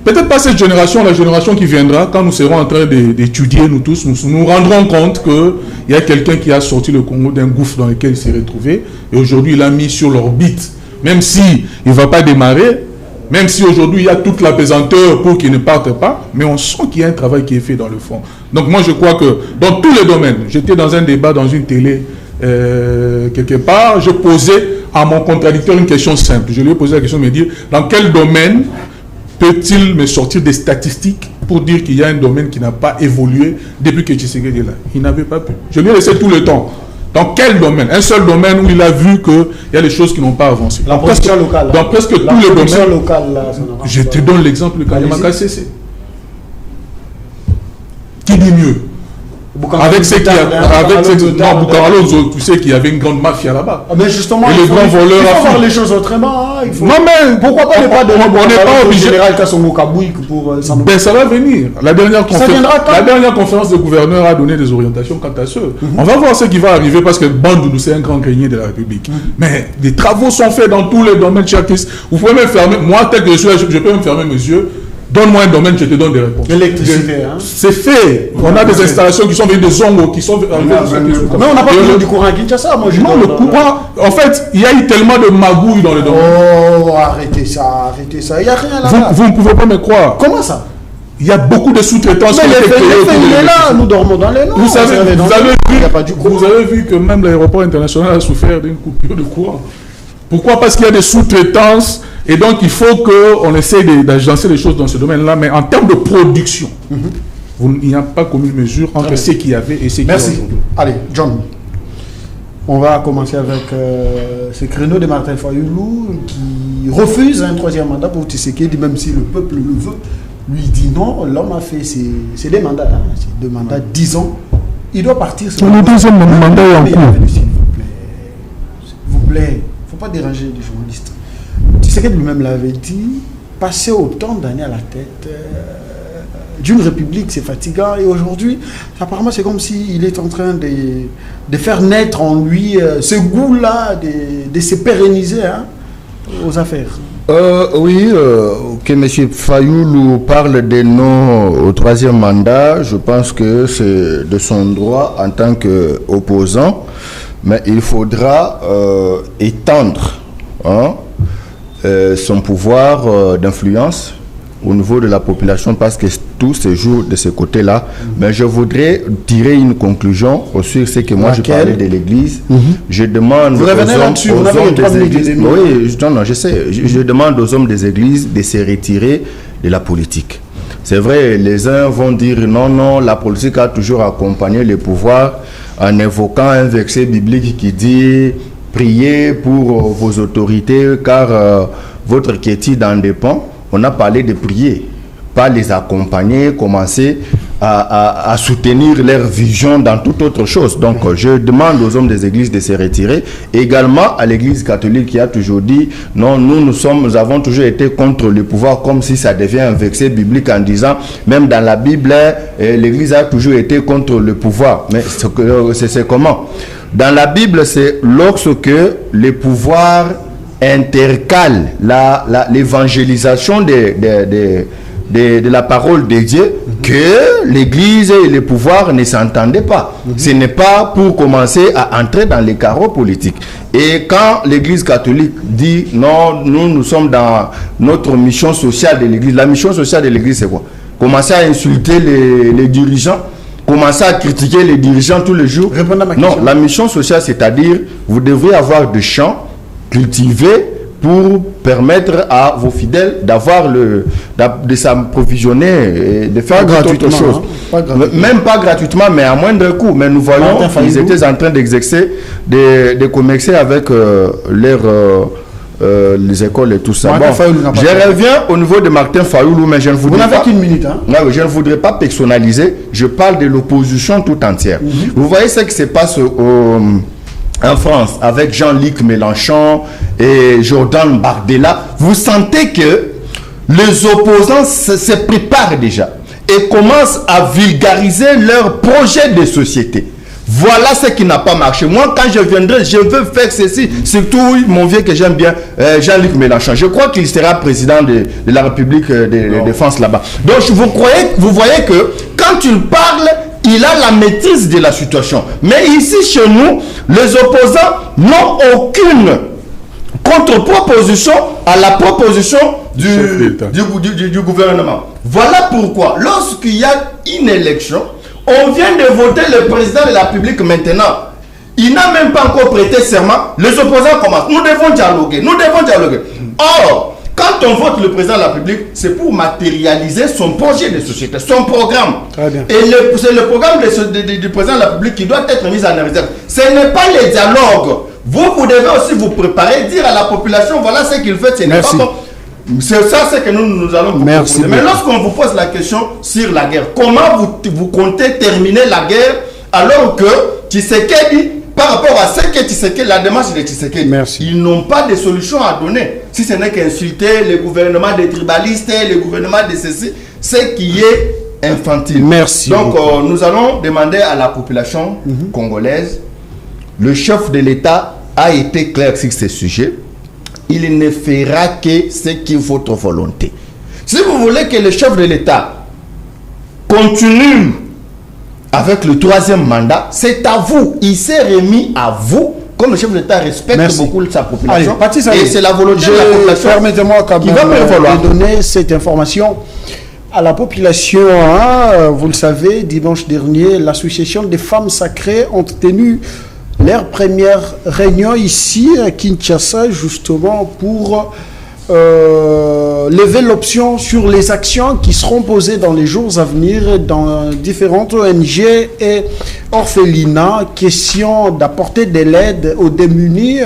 Peut-être pas cette génération, la génération qui viendra, quand nous serons en train d'étudier, nous tous, nous nous rendrons compte qu'il y a quelqu'un qui a sorti le Congo d'un gouffre dans lequel il s'est retrouvé. Et aujourd'hui, il l'a mis sur l'orbite. Même si il ne va pas démarrer, même si aujourd'hui il y a toute la pesanteur pour qu'il ne parte pas, mais on sent qu'il y a un travail qui est fait dans le fond. Donc moi je crois que dans tous les domaines, j'étais dans un débat dans une télé quelque part, je posais à mon contradicteur une question simple. Je lui ai posé la question de me dire, dans quel domaine peut-il me sortir des statistiques pour dire qu'il y a un domaine qui n'a pas évolué depuis que Tshisekedi est là? Il n'avait pas pu. Je lui ai laissé tout le temps. Dans quel domaine? Un seul domaine où il a vu qu'il y a des choses qui n'ont pas avancé. La production locale. Dans presque tous les domaines. Locale, là, je te donne l'exemple de Kanyama KCC. Qui dit mieux? Avec ce qui a... Bukaralo, tu sais qu'il y avait une grande mafia là-bas. Mais justement, il faut voir les choses autrement. Hein, non mais... Pourquoi pas ne pas donner on n'est pas obligé... général Kassongo Kabouik pour... Ben ça va venir. La dernière conférence de gouverneurs a donné des orientations quant à ce. On va voir ce qui va arriver parce que Bandounou, c'est un grand grenier de la République. Mais des travaux sont faits dans tous les domaines, cher Christ. Vous pouvez même fermer... Moi, tel que je suis là, je peux même fermer mes yeux. Donne-moi un domaine, je te donne des réponses. L'électricité, hein. C'est fait. On a des installations qui sont venues de Zongo, qui sont arrivées. Mais on n'a pas besoin du courant à Kinshasa, moi. Non, le courant. En fait, il y a eu tellement de magouilles dans le domaine. Oh, arrêtez ça. Il n'y a rien là. Vous ne pouvez pas me croire. Comment ça? Il y a beaucoup de sous-traitance. Mais il est là, nous dormons dans les noms. Vous avez vu que même l'aéroport international a souffert d'une coupure de courant. Pourquoi? Parce qu'il y a des sous-traitances et donc il faut qu'on essaie d'agencer les choses dans ce domaine-là, mais en termes de production, il n'y a pas commune mesure entre ce qu'il y avait et ce qu'il y a aujourd'hui. Merci. Allez, John, on va commencer avec ce créneau de Martin Fayulu qui refuse un 3e mandat pour Tshisekedi, même si le peuple le veut. Lui dit non, l'homme a fait ses 2 mandats, hein, ses 2 mandats, 10 ans. Il doit partir. Le 2e mandat est en cours. S'il vous plaît. Il ne faut pas déranger les journalistes. Tshisekedi lui-même l'avait dit, passer autant d'années à la tête, d'une république, c'est fatigant. Et aujourd'hui, apparemment, c'est comme s'il est en train de faire naître en lui ce goût-là, de se pérenniser aux affaires. Oui, que M. Fayoulou parle de non au troisième mandat, je pense que c'est de son droit en tant qu'opposant, mais il faudra étendre son pouvoir d'influence au niveau de la population parce que tout se joue de ce côté-là. Mais je voudrais tirer une conclusion sur ce que moi je parlais de l'Église. Je demande aux hommes des églises. Oui, non, je sais. Je demande aux hommes des églises de se retirer de la politique. C'est vrai, les uns vont dire non, la politique a toujours accompagné le pouvoir en évoquant un verset biblique qui dit priez pour vos autorités car votre quiétude en dépend. On a parlé de prier, pas les accompagner, commencer à soutenir leur vision dans toute autre chose. Donc, je demande aux hommes des églises de se retirer. Également, à l'église catholique qui a toujours dit, non, nous avons toujours été contre le pouvoir, comme si ça devient un verset biblique en disant, même dans la Bible, l'église a toujours été contre le pouvoir. Mais c'est comment? Dans la Bible, c'est lorsque le pouvoir intercale l'évangélisation de la parole de Dieu que l'Église et le pouvoir ne s'entendaient pas. Ce n'est pas pour commencer à entrer dans les carreaux politiques. Et quand l'Église catholique dit non, nous sommes dans notre mission sociale de l'Église, la mission sociale de l'Église c'est quoi? Commencer à insulter les dirigeants, commencer à critiquer les dirigeants tous les jours? Non, la mission sociale, c'est-à-dire vous devrez avoir des champs cultivés pour permettre à vos fidèles d'avoir de s'approvisionner et de faire gratuitement autre chose. Même pas gratuitement, mais à moindre coût. Mais nous voyons qu'ils étaient en train d'exercer, de commercer avec les écoles et tout ça. Je reviens au niveau de Martin Fayoulou, mais je ne voudrais pas... Vous n'avez qu'une minute. Je ne voudrais pas personnaliser. Je parle de l'opposition tout entière. Vous voyez ce qui se passe en France, avec Jean-Luc Mélenchon et Jordan Bardella, vous sentez que les opposants se préparent déjà et commencent à vulgariser leur projet de société. Voilà ce qui n'a pas marché. Moi, quand je viendrai, je veux faire ceci. Surtout, mon vieux que j'aime bien, Jean-Luc Mélenchon. Je crois qu'il sera président de la République de France là-bas. Donc, vous voyez que quand il parle, il a la maîtrise de la situation. Mais ici, chez nous, les opposants n'ont aucune contre-proposition à la proposition du gouvernement. Voilà pourquoi, lorsqu'il y a une élection, on vient de voter le président de la République maintenant. Il n'a même pas encore prêté serment. Les opposants commencent. Nous devons dialoguer. Or, quand on vote le président de la République, c'est pour matérialiser son projet de société, son programme. Très bien. Et c'est le programme du président de la République qui doit être mis en réserve. Ce n'est pas les dialogues. Vous devez aussi vous préparer, dire à la population, voilà ce qu'il fait, ce n'est pas bon. C'est ça ce que nous allons vous proposer. Mais lorsqu'on vous pose la question sur la guerre, comment vous comptez terminer la guerre alors que Tshisekedi, par rapport à ce que Tshisekedi, la démarche de Tshisekedi, ils n'ont pas de solution à donner. Si ce n'est qu'insulter le gouvernement des tribalistes, le gouvernement de ceci, ce qui est infantile. Merci. Donc nous allons demander à la population congolaise, le chef de l'État a été clair sur ce sujet. Il ne fera que ce qui est votre volonté. Si vous voulez que le chef de l'État continue avec le troisième mandat, c'est à vous. Il s'est remis à vous. Comme le chef de l'État respecte beaucoup sa population. Allez, et c'est la volonté de la population. Permettez-moi quand même de donner cette information à la population. Vous le savez, dimanche dernier, l'association des femmes sacrées ont tenu leur première réunion ici à Kinshasa, justement pour lever l'option sur les actions qui seront posées dans les jours à venir dans différentes ONG et orphelinats. Question d'apporter de l'aide aux démunis,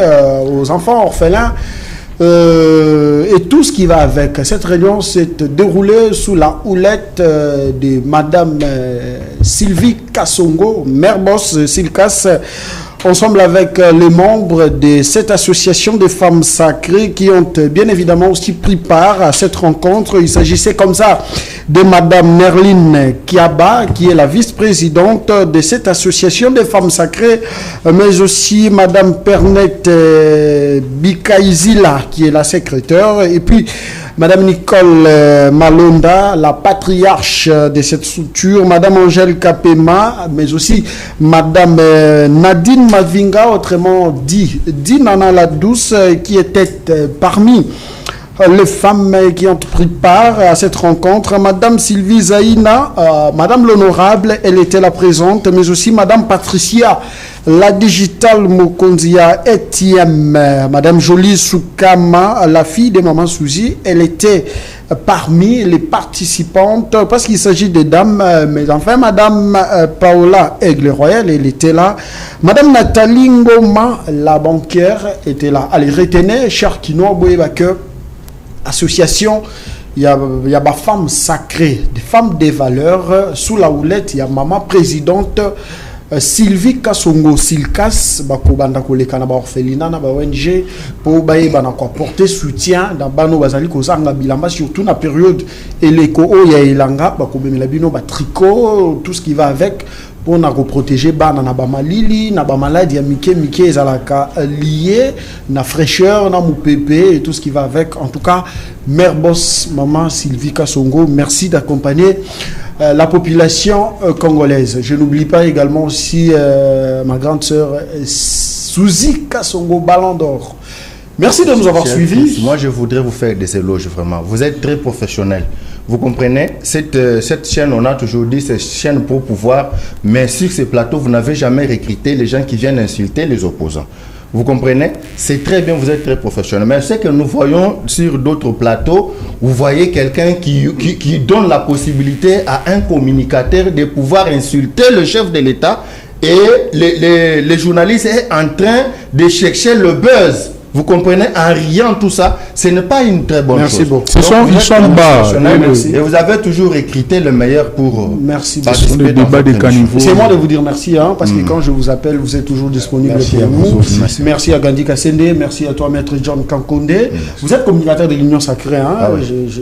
aux enfants orphelins et tout ce qui va avec. Cette réunion s'est déroulée sous la houlette de Madame Sylvie Kassongo, mère boss Silkas, ensemble avec les membres de cette association des femmes sacrées qui ont bien évidemment aussi pris part à cette rencontre. Il s'agissait comme ça de Madame Merline Kiaba, qui est la vice-présidente de cette association des femmes sacrées, mais aussi Madame Pernette Bikaizila, qui est la secrétaire, et puis Madame Nicole Malonda, la patriarche de cette structure, Madame Angèle Kapema, mais aussi Madame Nadine Mavinga, autrement dit Nana la Douce, qui était parmi les femmes qui ont pris part à cette rencontre. Madame Sylvie Zaïna, Madame l'Honorable, elle était là présente, mais aussi Madame Patricia, la digitale Mokonzia Etienne, Madame Jolie Soukama, la fille de Maman Souzi, elle était parmi les participantes, parce qu'il s'agit de dames, mais enfin Madame Paola Aigle-Royal, elle était là. Madame Nathalie Ngoma, la banquière, était là. Allez, retenez, cher Kino, que association, il y a des femmes sacrées, des femmes des valeurs. Sous la houlette, il y a maman présidente Sylvie Kassongo Silkas, banda koleka na ba orphelinat na ba ONG pour porter soutien dans bano bazali kozanga bilamba, surtout na période eleko o ya elanga bakobemela bino ba tricot, tout ce qui va avec pour protéger bana na ba malili na ba maladie ya mike ezalaka lié na fraîcheur na moupépé et tout ce qui va avec. En tout cas, mère boss maman Sylvie Kassongo, merci d'accompagner la population congolaise. Je n'oublie pas également aussi ma grande sœur Suzy Kassongo, Ballon d'Or. Merci de nous avoir suivis. Moi, je voudrais vous faire des éloges, vraiment. Vous êtes très professionnels. Vous comprenez, cette chaîne, on a toujours dit, c'est chaîne pour pouvoir, mais sur ces plateaux, vous n'avez jamais recruté les gens qui viennent insulter les opposants. Vous comprenez? C'est très bien, vous êtes très professionnel. Mais ce que nous voyons sur d'autres plateaux, vous voyez quelqu'un qui donne la possibilité à un communicateur de pouvoir insulter le chef de l'État, et les journalistes sont en train de chercher le buzz. Vous comprenez? En riant tout ça, ce n'est pas une très bonne chose. Beaucoup. Ils sont bas. Et vous avez toujours recruté le meilleur pour participer dans votre émission. C'est moi de vous dire merci, hein, parce que quand je vous appelle, vous êtes toujours disponible pour nous. Merci à Gandhi Kassende, merci à toi, Maître John Kankonde. Vous êtes communicateur de l'Union Sacrée, hein,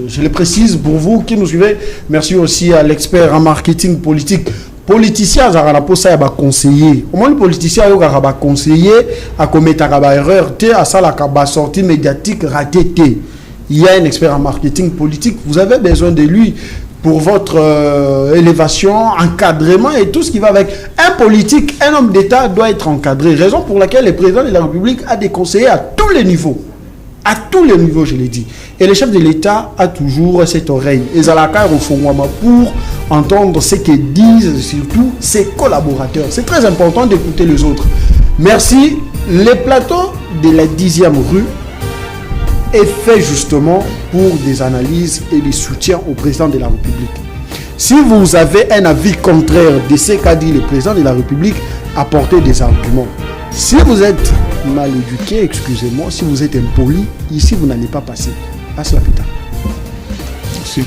je le précise pour vous qui nous suivez. Merci aussi à l'expert en marketing politique. Politicien, ça a pas conseiller. Au moins, le politicien a conseiller à commettre une erreur, à ça la sortie médiatique ratée. Il y a un expert en marketing politique. Vous avez besoin de lui pour votre élévation, encadrement et tout ce qui va avec. Un politique, un homme d'État doit être encadré. Raison pour laquelle le président de la République a des conseillers à tous les niveaux. À tous les niveaux, je l'ai dit. Et le chef de l'État a toujours cette oreille. Et Zalaka pour entendre ce que disent surtout ses collaborateurs. C'est très important d'écouter les autres. Merci. Le plateau de la 10e rue est fait justement pour des analyses et des soutiens au président de la République. Si vous avez un avis contraire de ce qu'a dit le président de la République, apportez des arguments. Si vous êtes mal éduqué, excusez-moi, si vous êtes impoli, ici vous n'allez pas passer. À cela plus tard. Merci.